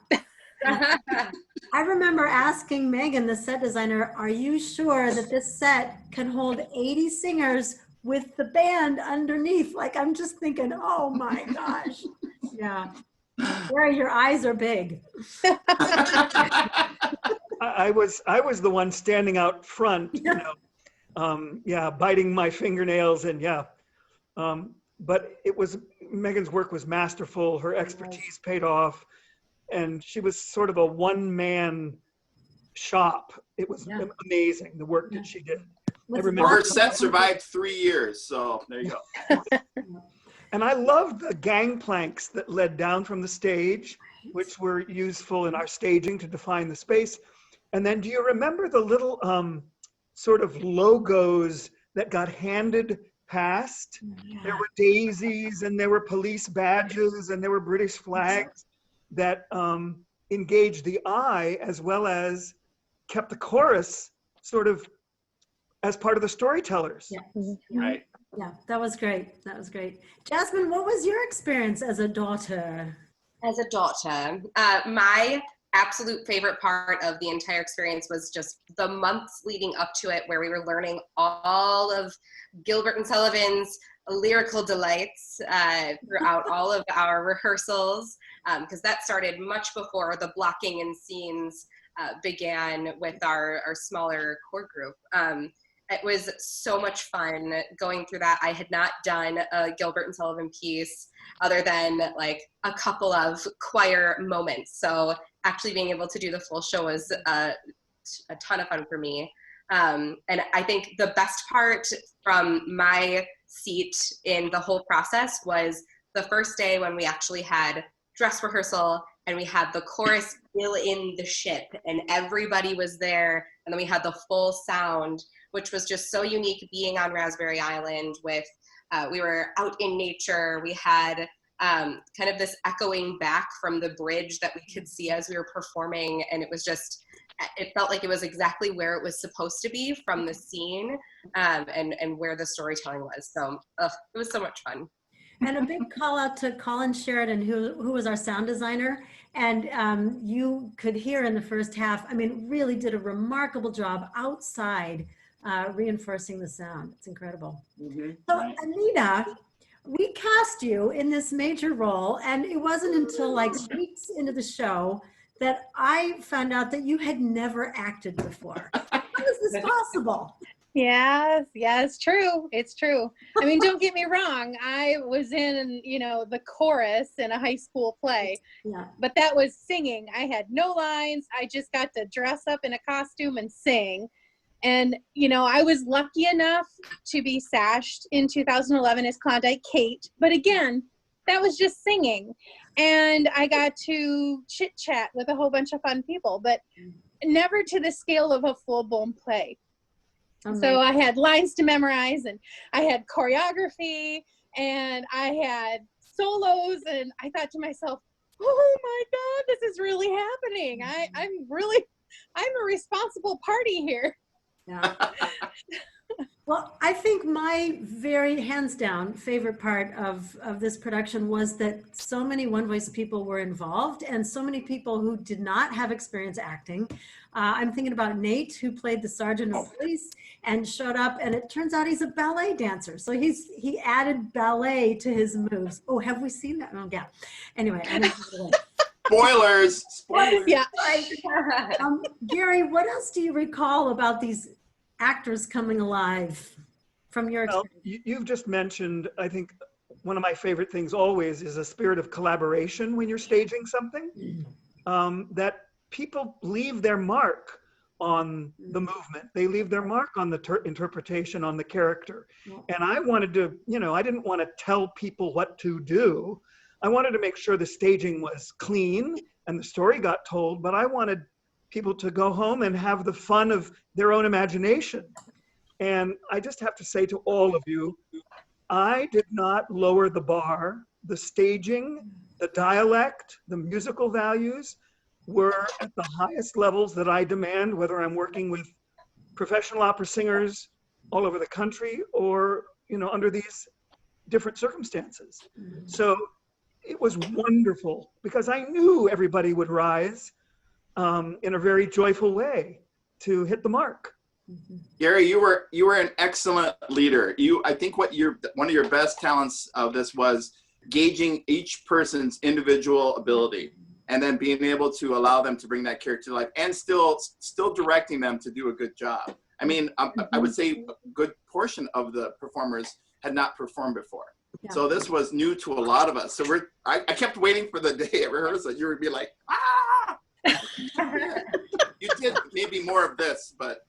I remember asking Megan, the set designer, are you sure that this set can hold 80 singers with the band underneath? Like, I'm just thinking, oh my gosh. Yeah. Gary, your eyes are big. I was the one standing out front, you know, biting my fingernails and but it was, Megan's work was masterful. Her expertise paid off, and she was sort of a one-man shop. It was amazing, the work that she did. Her set survived 3 years, so there you go. And I loved the gangplanks that led down from the stage, which were useful in our staging to define the space. And then do you remember the little sort of logos that got handed past. There were daisies and there were police badges and there were British flags that engaged the eye as well as kept the chorus sort of as part of the storytellers. Right. Yeah, that was great. That was great. Jasmine, what was your experience as a daughter? As a daughter, my absolute favorite part of the entire experience was just the months leading up to it, where we were learning all of Gilbert and Sullivan's lyrical delights throughout all of our rehearsals, because that started much before the blocking and scenes began with our smaller core group. It was so much fun going through that. I had not done a Gilbert and Sullivan piece other than like a couple of choir moments. So actually being able to do the full show was a ton of fun for me. And I think the best part from my seat in the whole process was the first day when we actually had dress rehearsal and we had the chorus fill in the ship and everybody was there, and then we had the full sound, which was just so unique being on Raspberry Island with, we were out in nature. We had kind of this echoing back from the bridge that we could see as we were performing. And it was just, it felt like it was exactly where it was supposed to be from the scene and where the storytelling was. So it was so much fun. And a big call out to Colin Sheridan, who was our sound designer. And you could hear in the first half, I mean, really did a remarkable job outside reinforcing the sound. It's incredible. So Anita, we cast you in this major role, and it wasn't until like weeks into the show that I found out that you had never acted before. How is this possible? Yes, it's true. It's true. I mean, don't get me wrong. I was in, the chorus in a high school play, but that was singing. I had no lines. I just got to dress up in a costume and sing. And, I was lucky enough to be sashed in 2011 as Klondike Kate. But again, that was just singing. And I got to chit chat with a whole bunch of fun people, but never to the scale of a full-blown play. So I had lines to memorize, and I had choreography, and I had solos, and I thought to myself, oh my God, this is really happening. I'm a responsible party here. Yeah. Well, I think my very hands down favorite part of this production was that so many One Voice people were involved and so many people who did not have experience acting. I'm thinking about Nate, who played the sergeant of police and showed up, and it turns out he's a ballet dancer. So he added ballet to his moves. Oh, have we seen that? Oh, yeah. Anyway, Spoilers. Yeah. Gary, what else do you recall about these actors coming alive from your experience? Well, you've just mentioned, I think one of my favorite things always is a spirit of collaboration when you're staging something, that people leave their mark on the movement. They leave their mark on the interpretation, on the character. And I wanted to, I didn't want to tell people what to do. I wanted to make sure the staging was clean and the story got told, but I wanted people to go home and have the fun of their own imagination. And I just have to say to all of you, I did not lower the bar. The staging, the dialect, the musical values were at the highest levels that I demand, whether I'm working with professional opera singers all over the country or, under these different circumstances. So it was wonderful because I knew everybody would rise in a very joyful way to hit the mark. Gary, you were an excellent leader. I think one of your best talents of this was gauging each person's individual ability and then being able to allow them to bring that character to life and still directing them to do a good job. I mean, I would say a good portion of the performers had not performed before. Yeah. So this was new to a lot of us. So I kept waiting for the day at rehearsal. You would be like, ah! You did maybe more of this, but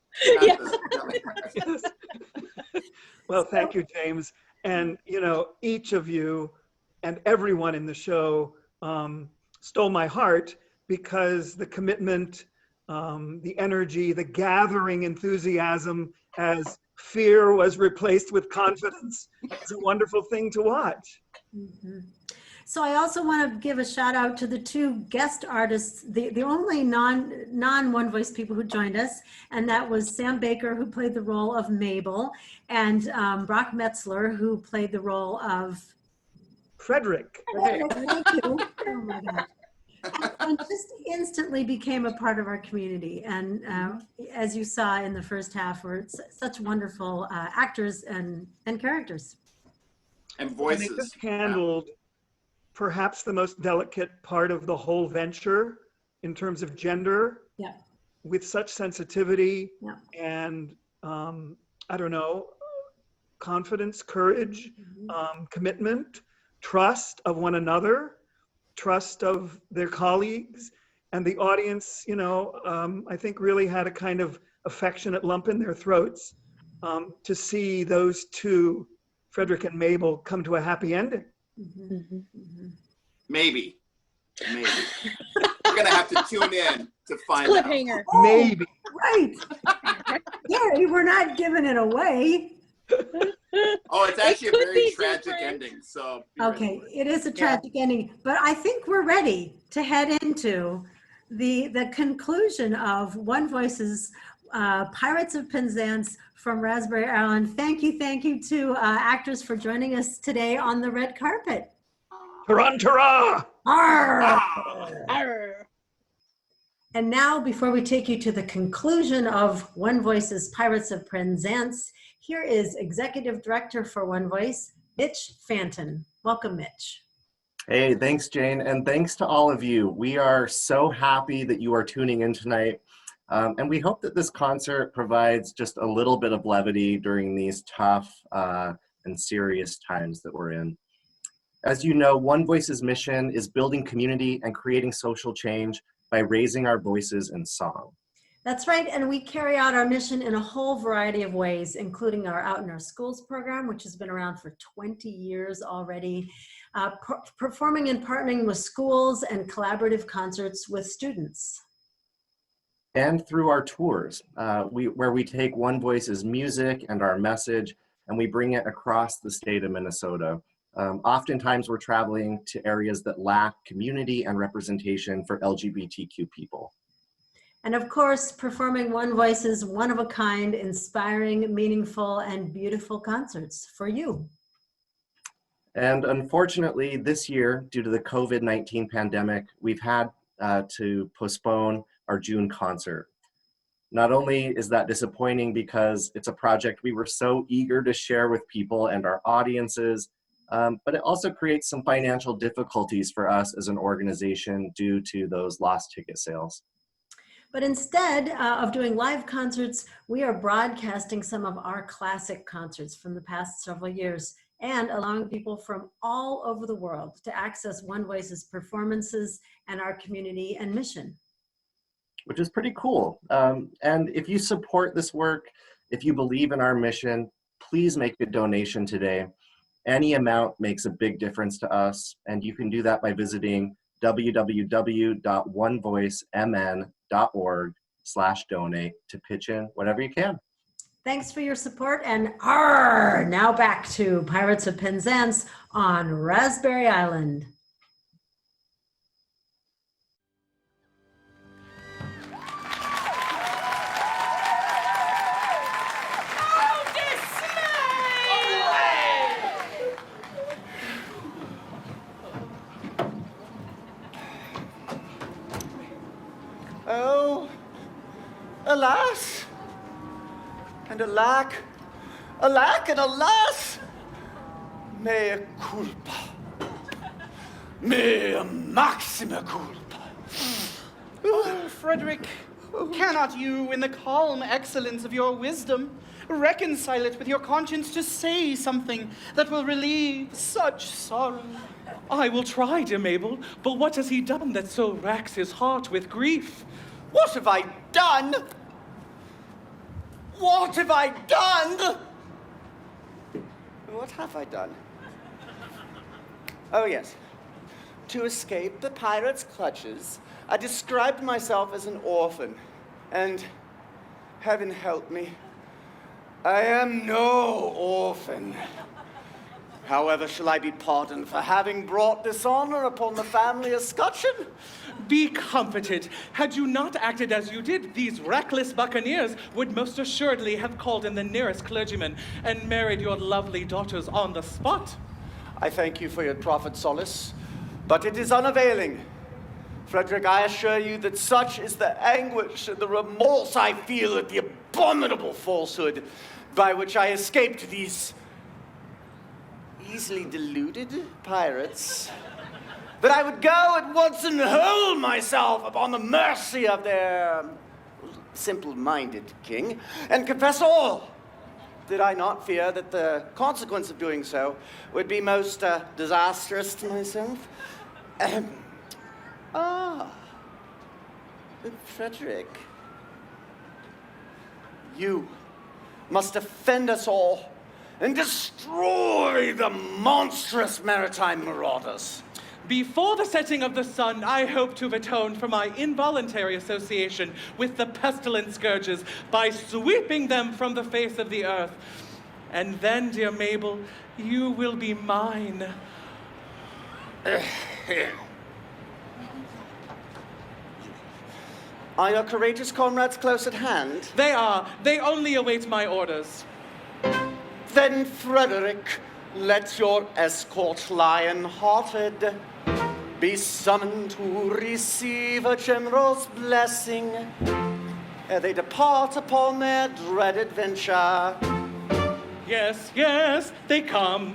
well, thank you, James. And each of you and everyone in the show stole my heart because the commitment the energy, the gathering enthusiasm as fear was replaced with confidence. It's a wonderful thing to watch. Mhm. So I also want to give a shout out to the two guest artists, the only non One Voice people who joined us, and that was Sam Baker, who played the role of Mabel, and Brock Metzler, who played the role of Frederick. Thank you. Oh my God. And just instantly became a part of our community. And as you saw in the first half, we're such wonderful actors and characters. And And voices. they just handled perhaps the most delicate part of the whole venture in terms of gender, Yeah. with such sensitivity Yeah. and, I don't know, confidence, courage, commitment, trust of one another, trust of their colleagues, and the audience, you know, I think really had a kind of affectionate lump in their throats to see those two, Frederick and Mabel, come to a happy ending. Maybe. Maybe. We're going to have to tune in to find out. Cliffhanger. Maybe. Right. Gary, we're not giving it away. Oh, it's actually a could very be tragic different. ending. So be ready Okay, for it. it is a tragic ending, but I think we're ready to head into the conclusion of One Voice's Pirates of Penzance from Raspberry Island. Thank you to actors for joining us today on the red carpet. Tarantara! Arr! Arr. And now, before we take you to the conclusion of One Voice's Pirates of Penzance, here is Executive Director for One Voice, Mitch Fanton. Welcome, Mitch. Hey, thanks, Jane, and thanks to all of you. We are so happy that you are tuning in tonight, and we hope that this concert provides just a little bit of levity during these tough and serious times that we're in. As you know, One Voice's mission is building community and creating social change by raising our voices in song. That's right, and we carry out our mission in a whole variety of ways, including our Out in Our Schools program, which has been around for 20 years already, performing and partnering with schools and collaborative concerts with students. And through our tours, where we take One Voice's music and our message, and we bring it across the state of Minnesota. Oftentimes we're traveling to areas that lack community and representation for LGBTQ people. And of course, performing One Voice's one-of-a-kind, inspiring, meaningful, and beautiful concerts for you. And unfortunately, this year, due to the COVID-19 pandemic, we've had to postpone our June concert. Not only is that disappointing because it's a project we were so eager to share with people and our audiences, but it also creates some financial difficulties for us as an organization due to those lost ticket sales. But instead of doing live concerts, we are broadcasting some of our classic concerts from the past several years and allowing people from all over the world to access One Voice's performances and our community and mission. Which is pretty cool. And if you support this work, if you believe in our mission, please make a donation today. Any amount makes a big difference to us, and you can do that by visiting www.onevoicemn.org/donate to pitch in whatever you can. Thanks for your support, and now back to Pirates of Penzance on Raspberry Island. Oh, alas, and alack, alack and alas, mea culpa, mea maxima culpa. Oh, Frederick, cannot you, in the calm excellence of your wisdom, reconcile it with your conscience to say something that will relieve such sorrow? I will try, dear Mabel, but what has he done that so racks his heart with grief? What have I done? What have I done? What have I done? Oh, yes. To escape the pirates' clutches, I described myself as an orphan. And heaven help me, I am no orphan. However shall I be pardoned for having brought dishonor upon the family escutcheon? Be comforted. Had you not acted as you did, these reckless buccaneers would most assuredly have called in the nearest clergyman and married your lovely daughters on the spot. I thank you for your proffered solace, but it is unavailing. Frederick, I assure you that such is the anguish and the remorse I feel at the abominable falsehood by which I escaped these easily deluded pirates, that I would go at once and hurl myself upon the mercy of their simple-minded king and confess all, did I not fear that the consequence of doing so would be most disastrous to myself. Frederick, you must defend us all and destroy the monstrous maritime marauders. Before the setting of the sun, I hope to have atoned for my involuntary association with the pestilent scourges by sweeping them from the face of the earth. And then, dear Mabel, you will be mine. Are your courageous comrades close at hand? They are. They only await my orders. Then, Frederick, let your escort, lion-hearted, be summoned to receive a general's blessing ere they depart upon their dread adventure. Yes, yes, they come.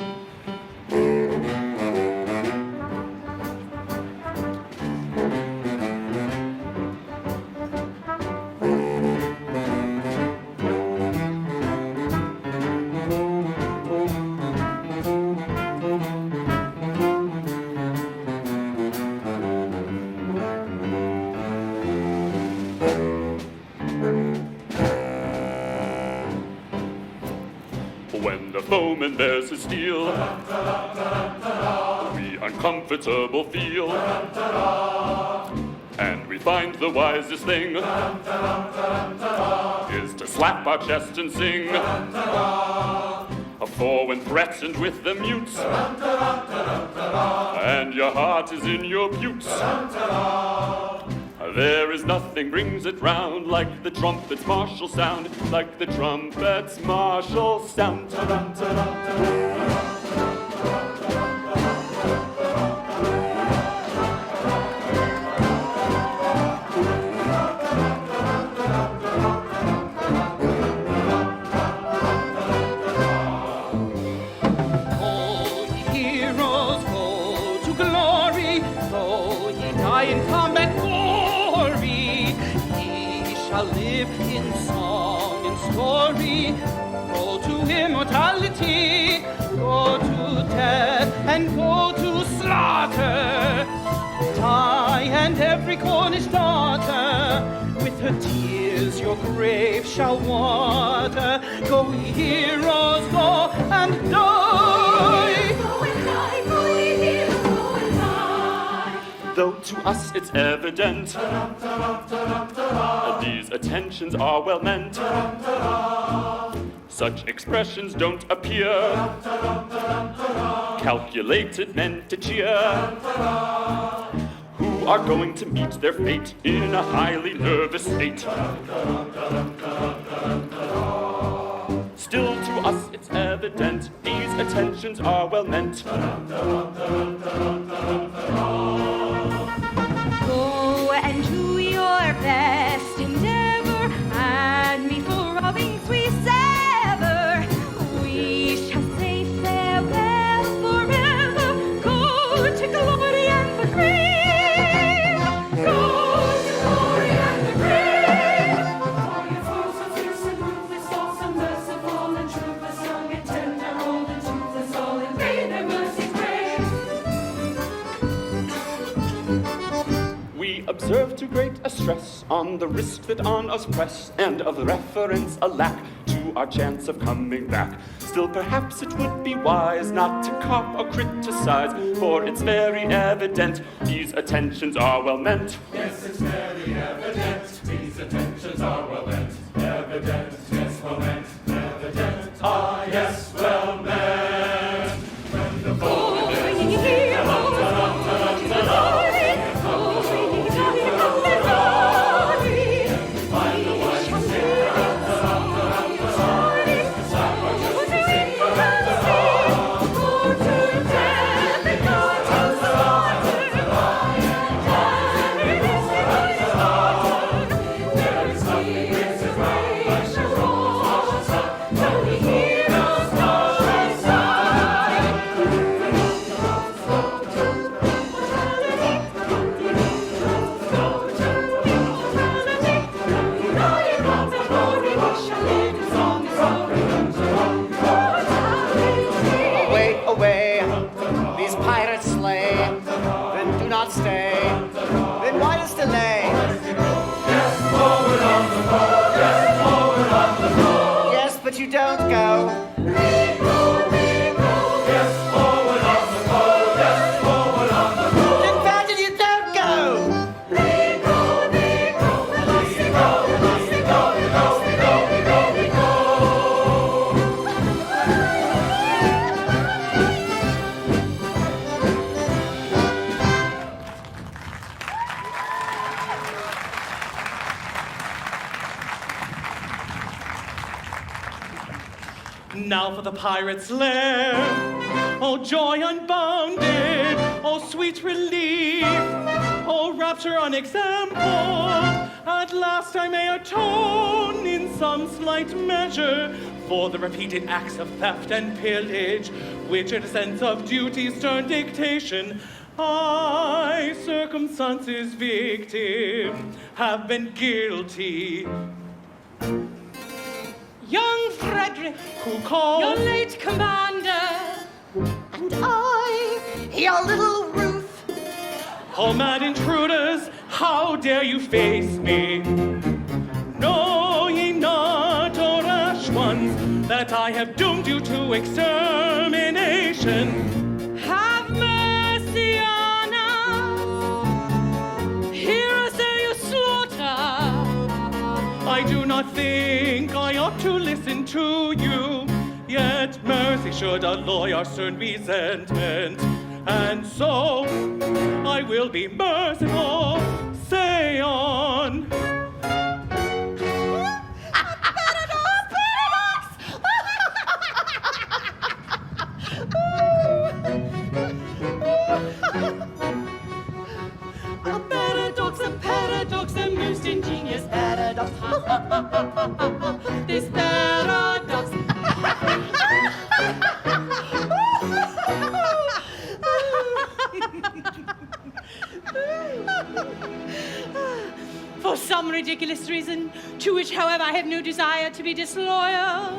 When the foeman bears his steel, we uncomfortable feel, and we find the wisest thing is to slap our chest and sing. For when threatened with the mutes, and your heart is in your boots, there is nothing brings it round like the trumpet's martial sound, like the trumpet's martial sound. Go, ye heroes, go to glory, though ye die in combat glory, ye shall live in song and story. Go to immortality, go to death, and go to slaughter. Die, and every Cornish daughter with her tears your grave shall water. Go, ye heroes, go and die. Go and die, go, ye heroes, go and die. Though to us it's evident these attentions are well meant, such expressions don't appear calculated meant to cheer, who are going to meet their fate in a highly nervous state. Still to us it's evident these attentions are well meant. Go and do your best endeavor, and me for robbing we sever. We shall say farewell forever. Go to glory and the grave. Go to glory and the grave. All your foes are fierce and ruthless, awesome, merciful and truthless, young and tender, old and toothless, all in vain their mercy crave. We observe too great a stress on the risk that on us press, and of reference a lack to our chance of coming back. Still perhaps it would be wise not to cop or criticize, for it's very evident these attentions are well meant. Yes, it's very evident these attentions mountains are well bent, evident, yes, well meant, evident, ah, yes, well meant. When the boat is find the wise away, these pirates slay, then do not stay, then why this delay? Yes, forward on the boat, yes, forward on the boat. Yes, but you don't go. Yes, forward on the boat, yes, forward on the boat. Then imagine you don't go. Now for the pirate's lair. Oh, joy unbounded. Oh, sweet relief. Oh, rapture unexampled. At last I may atone in some slight measure for the repeated acts of theft and pillage, which in a sense of duty's stern dictation, I, circumstance's victim, have been guilty. Young Frederick, Who called? your late commander, And I, your little Ruth, Oh, mad intruders, how dare you face me? Know ye not, O rash ones, that I have doomed you to extermination? have mercy on us. Hear us ere you slaughter. I do not think I ought to listen to you, yet mercy should alloy our stern resentment. And so I will be merciful. Say on. A paradox, the most ingenious paradox. This paradox. For some ridiculous reason, to which, however, I have no desire to be disloyal,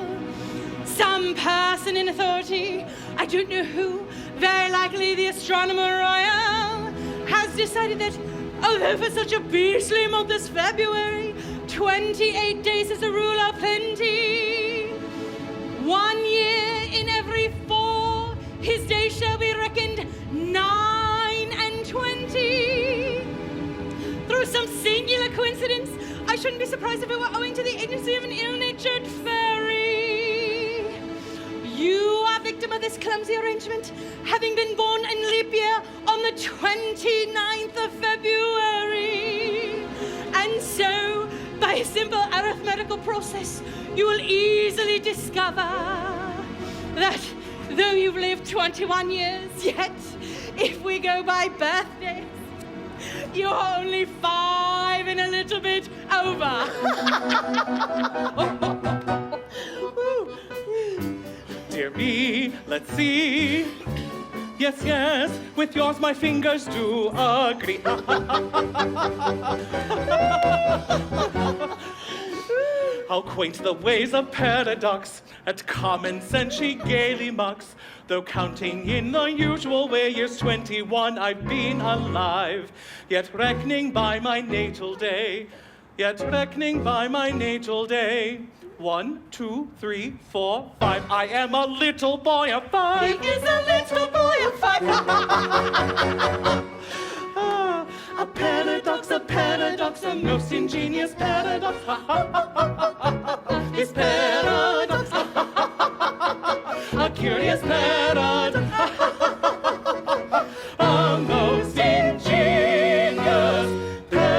some person in authority, I don't know who, very likely the Astronomer Royal, has decided that although for such a beastly month as February, 28 days is a rule of plenty, 1 year in every 4, his days shall be reckoned 9 and 20. Through some singular coincidence, I shouldn't be surprised if it were owing to the agency of an ill-natured fairy. You are victim of this clumsy arrangement, having been born in leap year on the 29th of February. And so, by a simple arithmetical process, you will easily discover that though you've lived 21 years, yet, if we go by birthdays, you're only 5 and a little bit over. Dear me, let's see. Yes, yes, with yours my fingers do agree. How quaint the ways of paradox, at common sense she gaily mocks. Though counting in the usual way, years 21 I've been alive. Yet reckoning by my natal day, 1, 2, 3, 4, 5. I am a little boy of 5. He is a little boy of 5. A paradox, a most ingenious paradox. Ha ha ha ha ha ha. This paradox. Ha ha ha ha ha. A curious paradox. Ha ha ha ha ha. A most ingenious paradox.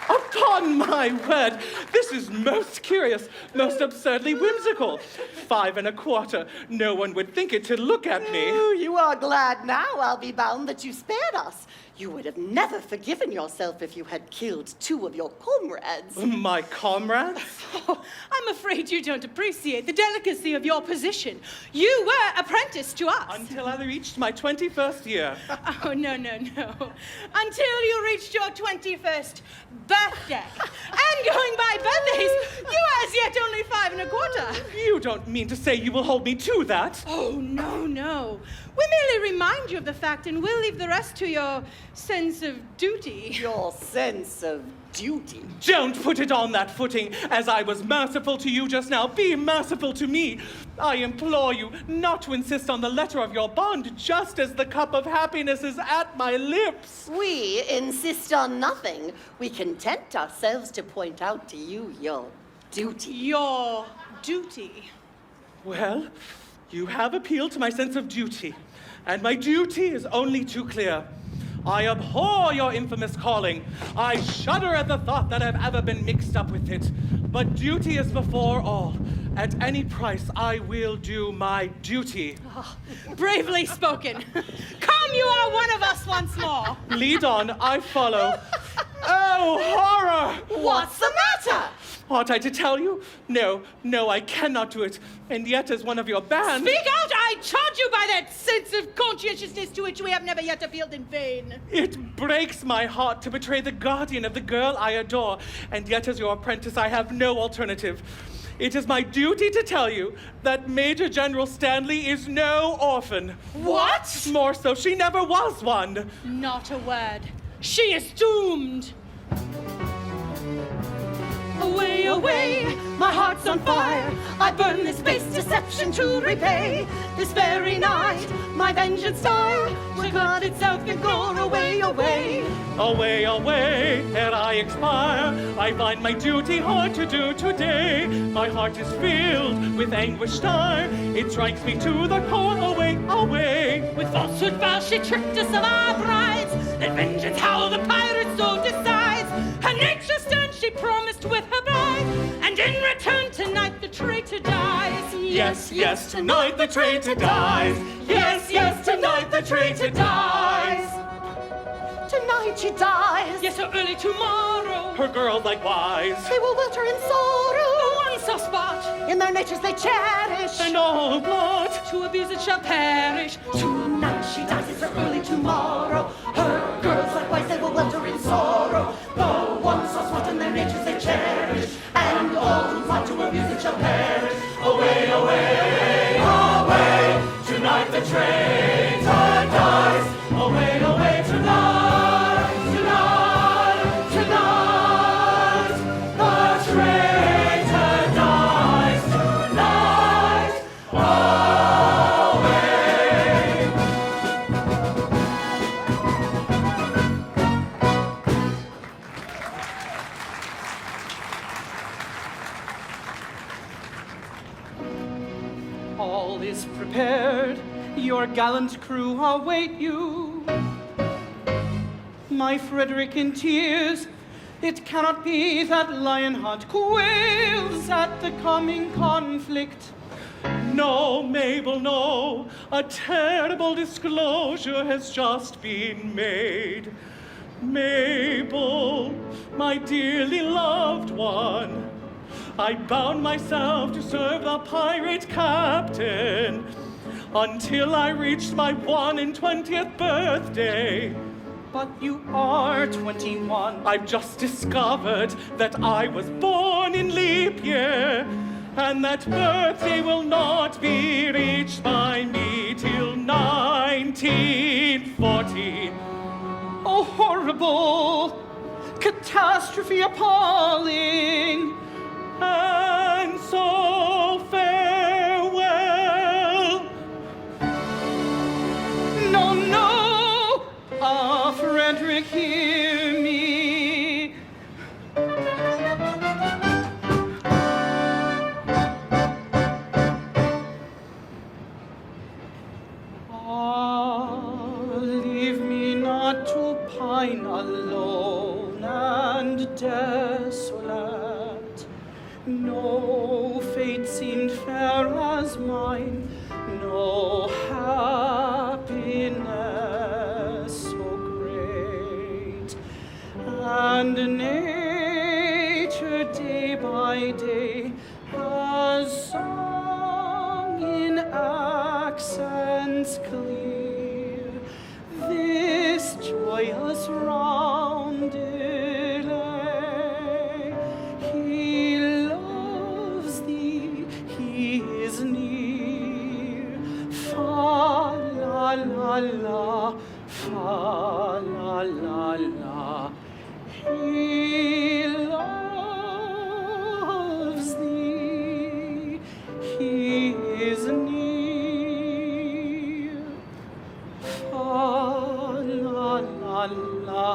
Upon my word, this is most curious, most absurdly whimsical. 5 1/4. No one would think it to look at me. Oh, you are glad now, I'll be bound, that you spared us. You would have never forgiven yourself if you had killed 2 of your comrades. My comrades? Oh, I'm afraid you don't appreciate the delicacy of your position. You were apprenticed to us. Until I reached my 21st year. Oh, no. Until you reached your 21st birthday. And going by birthdays, you are as yet only 5 1/4. You don't mean to say you will hold me to that? Oh, no. We merely remind you of the fact, and we'll leave the rest to your sense of duty. Your sense of duty? Don't put it on that footing. As I was merciful to you just now, be merciful to me. I implore you not to insist on the letter of your bond, just as the cup of happiness is at my lips. We insist on nothing. We content ourselves to point out to you your duty. Your duty. Well, you have appealed to my sense of duty, and my duty is only too clear. I abhor your infamous calling. I shudder at the thought that I've ever been mixed up with it. But duty is before all. At any price, I will do my duty. Oh, bravely spoken. Come, you are one of us once more. Lead on, I follow. Oh, horror! What's the matter? Ought I to tell you? No, I cannot do it. And yet, as one of your band... Speak out! I charge you by that sense of conscientiousness to which we have never yet appealed in vain. It breaks my heart to betray the guardian of the girl I adore. And yet, as your apprentice, I have no alternative. It is my duty to tell you that Major General Stanley is no orphan. What? More so, she never was one. Not a word. She is doomed. Away, my heart's on fire. I burn this base deception to repay. This very night, my vengeance dire will guard itself in gore. Away. Away, ere I expire. I find my duty hard to do today. My heart is filled with anguish dire. It strikes me to the core. Away. With falsehood foul, she tricked us of our brides. That vengeance howl the pirate so decides. Her nature stern she promised with her bride. And in return tonight the traitor dies. Yes, tonight the traitor dies. Yes, tonight the traitor dies. Tonight she dies. Yes, so early tomorrow. Her girls likewise. They will welter in sorrow. One soft spot in their natures they cherish. And all blood to abuse it shall perish. Tonight she dies, it's her early tomorrow. Her girls likewise they will welter in sorrow. The one soft spot in their natures they cherish. And all who plot to abuse it shall perish. Away. Tonight the traitor dies. Away, tonight. All is prepared. Your gallant crew await you. My Frederick in tears. It cannot be that Lionheart quails at the coming conflict. No, Mabel, no. A terrible disclosure has just been made. Mabel, my dearly loved one, I bound myself to serve the pirate captain until I reached my 21st birthday. But you are 21. I've just discovered that I was born in leap year, and that birthday will not be reached by me till 1940. Oh, horrible! Catastrophe appalling! and so farewell. No, no, Frederick, hear me. Leave me not to pine alone and desolate. No fate seemed fair as mine, no happiness so great. And nature day by day has sung in accents clear this joyous roundelay. He loves thee, he is near. Fa la la la, fa la la la. He loves thee, he is near. Fa la la la,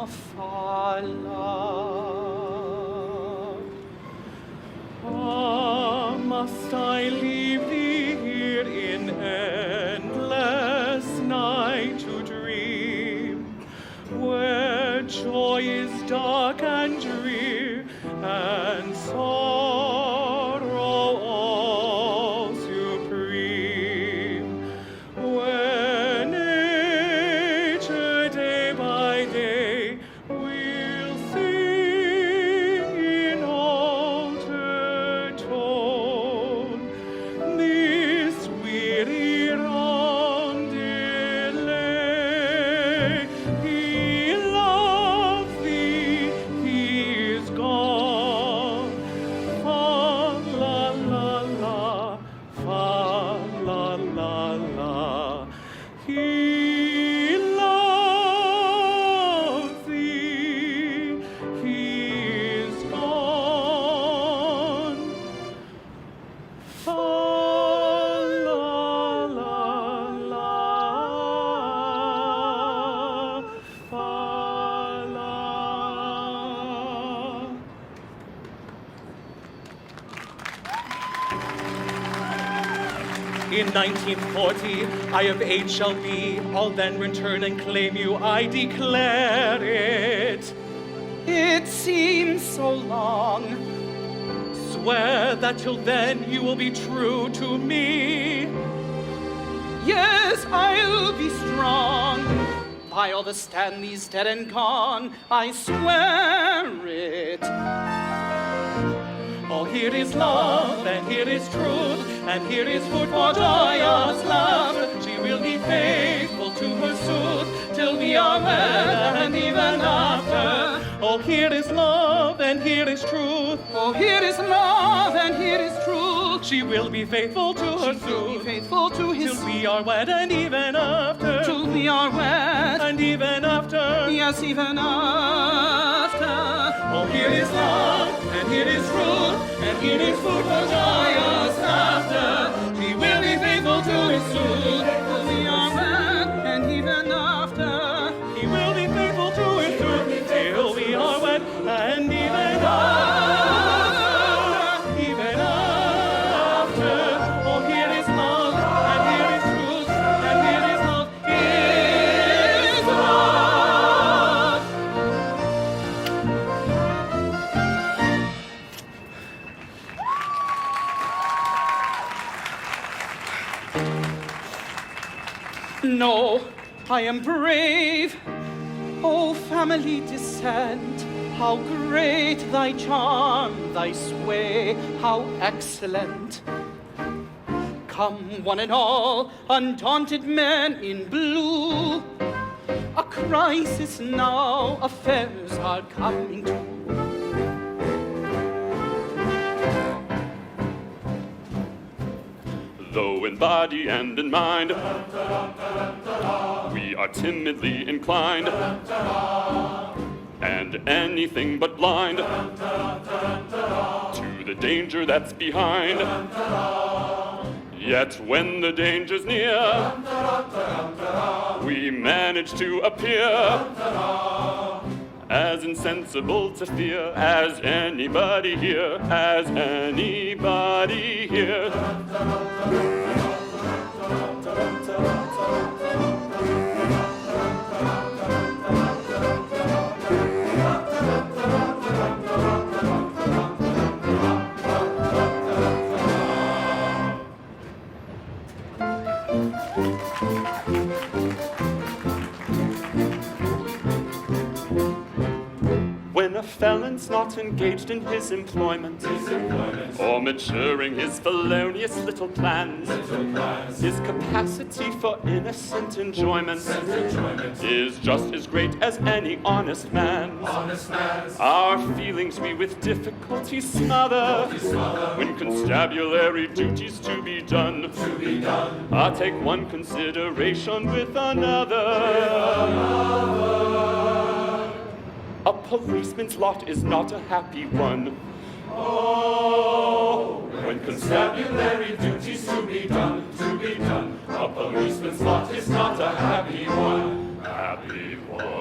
fa la. Ah, must I leave thee here in endless night to dream, where joy is dark and drear, and sorrow all supreme, where nature day by day will sing in altered tone this weary roundelay. He loves thee, he is gone. Fa la la la, fa la la la. He loves thee, he is gone. Fa la la la, fa la. In 1940, I of age shall be. I'll then return and claim you, I declare it. It seems so long. Swear that till then you will be true to me. Yes, I'll be strong. By all the Stanleys dead and gone, I swear it. Oh, here is love, and here is truth, and here is food for joyous love. She will be faithful to her suit till we are wed, and even after. Oh, here is love, and here is truth. Oh, here is love, and here is truth. She will be faithful to her suit, faithful to his till we are wed, and even after. Till we are wed, and even after. Yes, even after. Oh, here is love, and here is truth, and here is food for joyous laughter. She will be faithful to his suit, till we are wed, and even after. He will be faithful to his suit, till we are wed, and even after. Even after. Oh, here is love, and here is truth, and here is love. Is love. No, I am brave. O family descent, how great thy charm, thy sway, how excellent. Come one and all, undaunted men in blue. A crisis now, affairs are coming to. Though in body and in mind we are timidly inclined, and anything but blind to the danger that's behind. Yet when the danger's near, we manage to appear as insensible to fear as anybody here, as anybody here. When a felon's not engaged in his employment, or maturing his felonious little plans, his capacity for innocent enjoyment is just as great as any honest man's. Our feelings we with difficulty smother when constabulary duties to be done. I'll take one consideration with another. A policeman's lot is not a happy one. Oh, when constabulary duties to be done, a policeman's lot is not a happy one, happy one.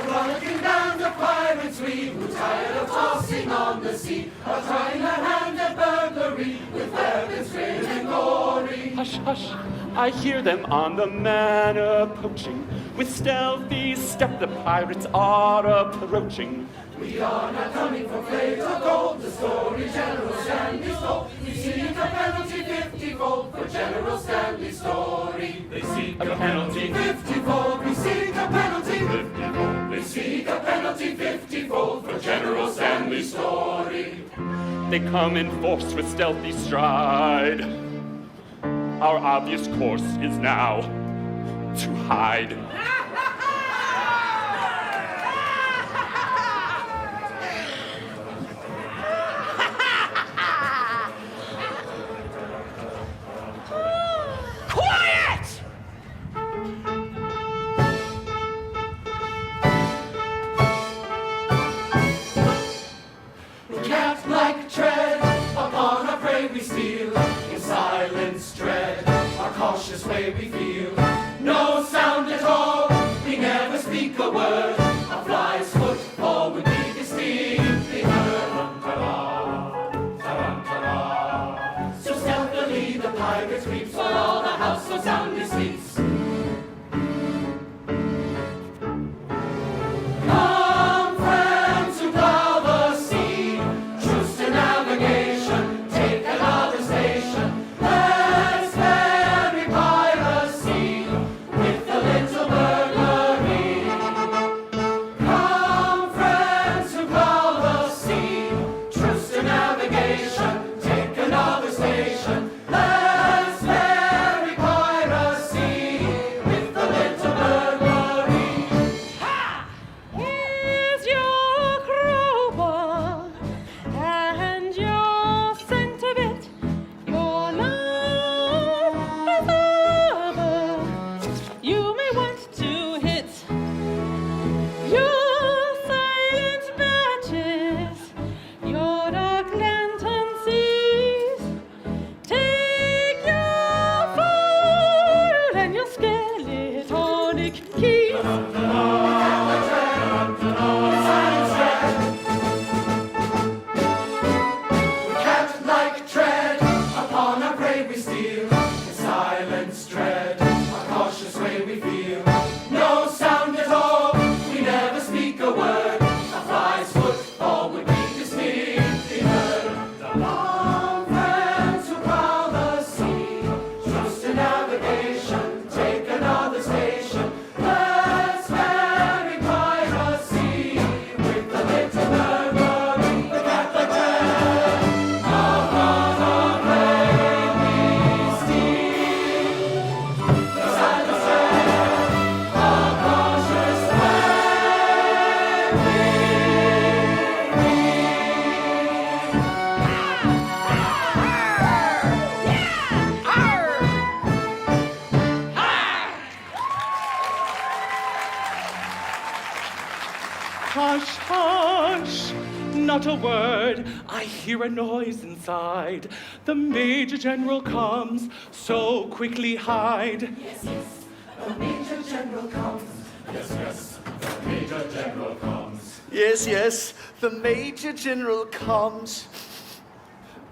Rollicking down the pirates we, who tired of tossing on the sea, are trying their hand at burglary with weapons grim and gory. Hush, hush, I hear them on the manor poaching. With stealthy step the pirates are approaching. We are not coming for freight or gold, the story General Stanley told. We seek a penalty 50-fold for General Stanley's story. They seek a penalty 50-fold, we seek a penalty 50-fold. They seek a penalty 50-fold for General Stanley's story. They come in force with stealthy stride. Our obvious course is now to hide. Quiet! We can't like tread upon our prey we steal. In silence dread, our cautious way we feel. No sound at all, we never speak a word. A fly's footfall would be distinctly heard. So stealthily the pirate creeps, for all the house so soundly sleeps. Come, friends who plow the sea, truce to navigation, take another station. Let's bury piracy with a little burglary. Come, friends who plow the sea, truce to navigation, take another station. Let's bury piracy with a little burglary. Here's your crowbar and your scent of it. Your love is over. You may want to hit your silent matches, your dark lantern sees. Take your foil and your skeletonic keys. Cat like tread upon our prey we steal. In silence dread, our cautious way we feel. No sound at all, we never speak a word. A fly's footfall would be distinctly heard. Come, friends who prowl the sea, trust to navigation, take another station. Let's bury Hush, hush, not a word. I hear a noise inside. The Major General comes, so quickly hide. Yes, yes, the Major General comes. Yes, yes, the Major General comes. Yes, yes, the Major General comes.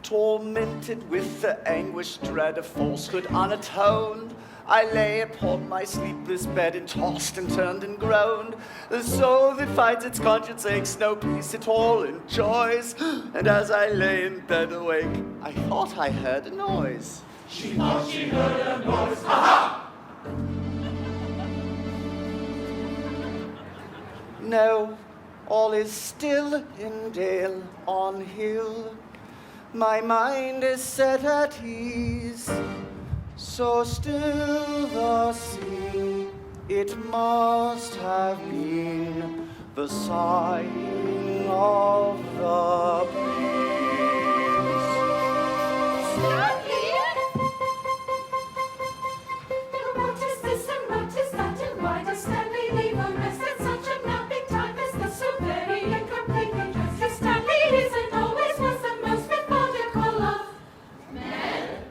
Tormented with the anguish, dread of falsehood unatoned, I lay upon my sleepless bed and tossed and turned and groaned. The soul that finds its conscience aches, no peace at all enjoys. And as I lay in bed awake, I thought I heard a noise. She thought she heard a noise. Aha! No, all is still in dale on hill. My mind is set at ease. So still the sea, it must have been the sighing of the breeze. Stanley! What is this and what is that and why does Stanley leave a rest at such a napping time as this, so very incompletely dressed? If Stanley is and always was the most methodical of men,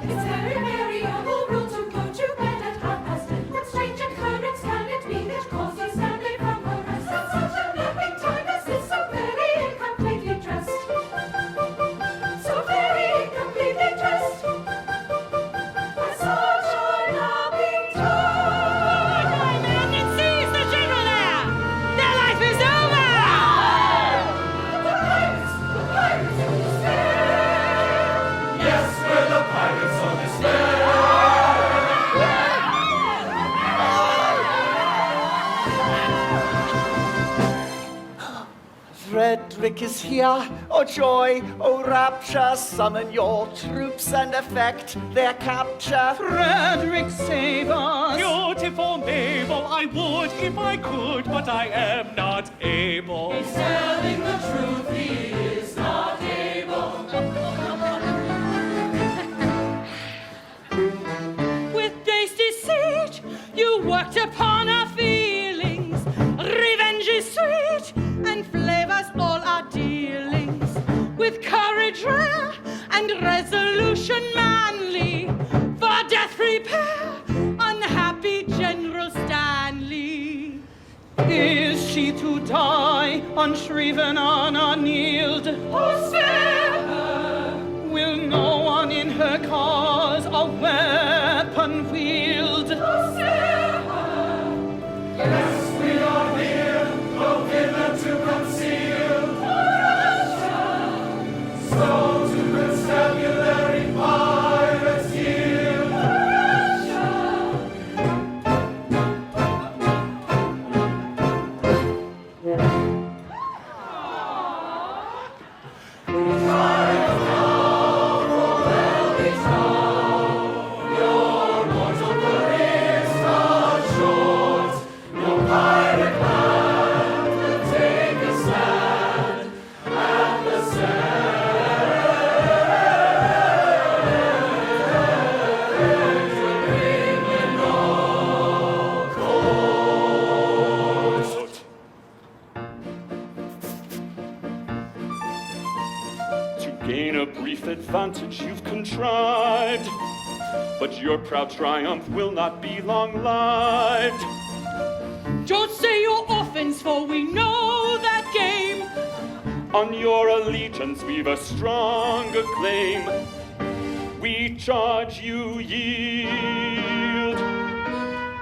it's very, very humble rule to go to bed at 10:30. What strange occurrence can it be that causes Stanley from her rest at such a napping time as this, so very incompletely dressed? So very incompletely dressed. At such a napping time. My man, it sees the general there! Their life is over! The pirates in despair. Yes, we're the pirates of despair. Frederick is here, oh joy, oh rapture, summon your troops and effect their capture. Frederick, save us! Beautiful Mabel, I would if I could, but I am not able. He's telling the truth, he is not able. With base deceit, you worked upon our feelings. Revenge is sweet and flavors all our dealings. With courage rare and resolution manly, for death prepare, unhappy General Stanley. Is she to die, unshriven, unannealed? Oh, spare her! Will no one in her cause a weapon wield? Oh, spare her! Yes, we are here, though given to conceal. Russia! So to constabulary pirates yield. Russia! Your mortal career's not short. No pirate land will take a stand at the sand to bring in no court. To gain a brief advantage you've contrived, but your proud triumph will not be long-lived. Don't say your offense, for we know that game. On your allegiance we've a stronger claim. We charge you yield.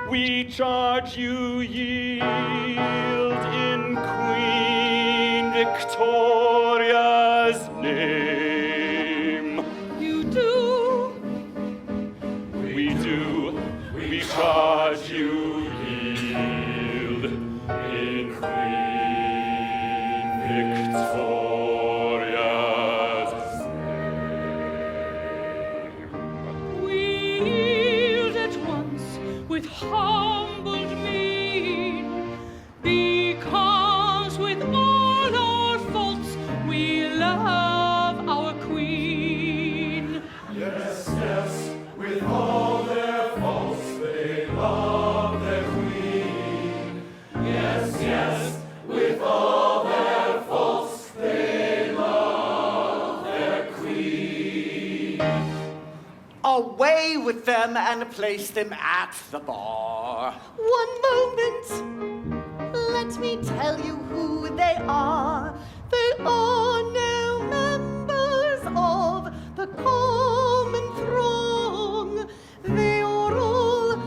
We charge you yield in Queen Victoria's name. You do. We do. We charge you yield in Queen Victoria's name. We yield at once with humbled mien, because with all our faults we love our queen. Yes, yes, with all their faults they love their queen. Yes, yes, with and place them at the bar. One moment, let me tell you who they are. They are no members of the common throng. They are all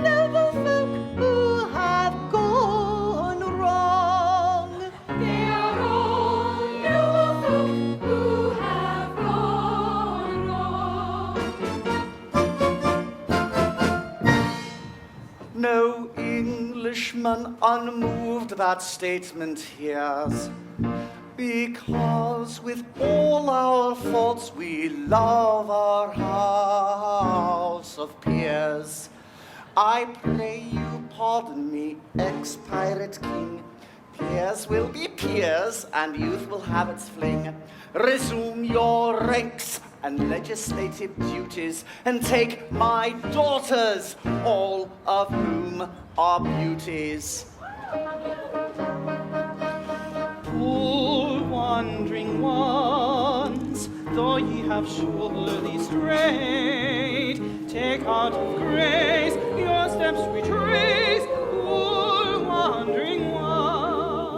noble folk who have gone wrong. They are all noble folk who have gone wrong. No Englishman unmoved that statement hears, because with all our faults we love our house of peers. I pray you pardon me, ex-pirate king. Peers will be peers, and youth will have its fling. Resume your ranks and legislative duties, and take my daughters, all of whom are beauties. Poor wandering ones, though ye have surely strayed, take heart of grace, your steps retrace. Poor wandering ones,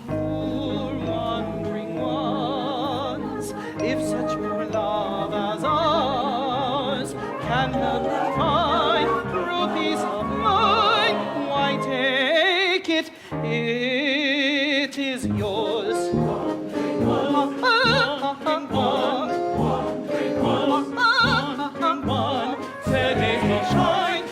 poor wandering ones, if such pure love as ours can help you find true peace of mind, why take it? It is yours. Wandering one, said days will shine,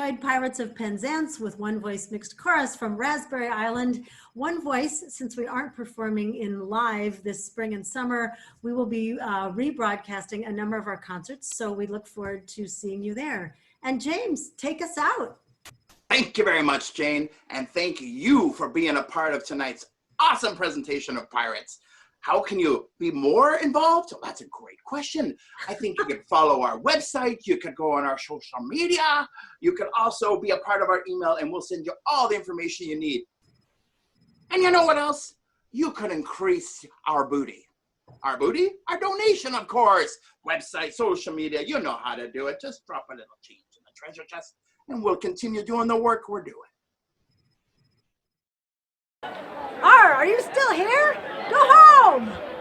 enjoyed Pirates of Penzance with one voice mixed chorus from Raspberry Island. One voice, since we aren't performing in live this spring and summer, we will be rebroadcasting a number of our concerts, so we look forward to seeing you there. And James, take us out. Thank you very much, Jane, and thank you for being a part of tonight's awesome presentation of Pirates. How can you be more involved? Well, that's a great question. I think you could follow our website. You could go on our social media. You could also be a part of our email, and we'll send you all the information you need. And you know what else? You could increase our booty. Our booty? Our donation, of course. Website, social media, you know how to do it. Just drop a little change in the treasure chest, and we'll continue doing the work we're doing. Are you still here? Go home!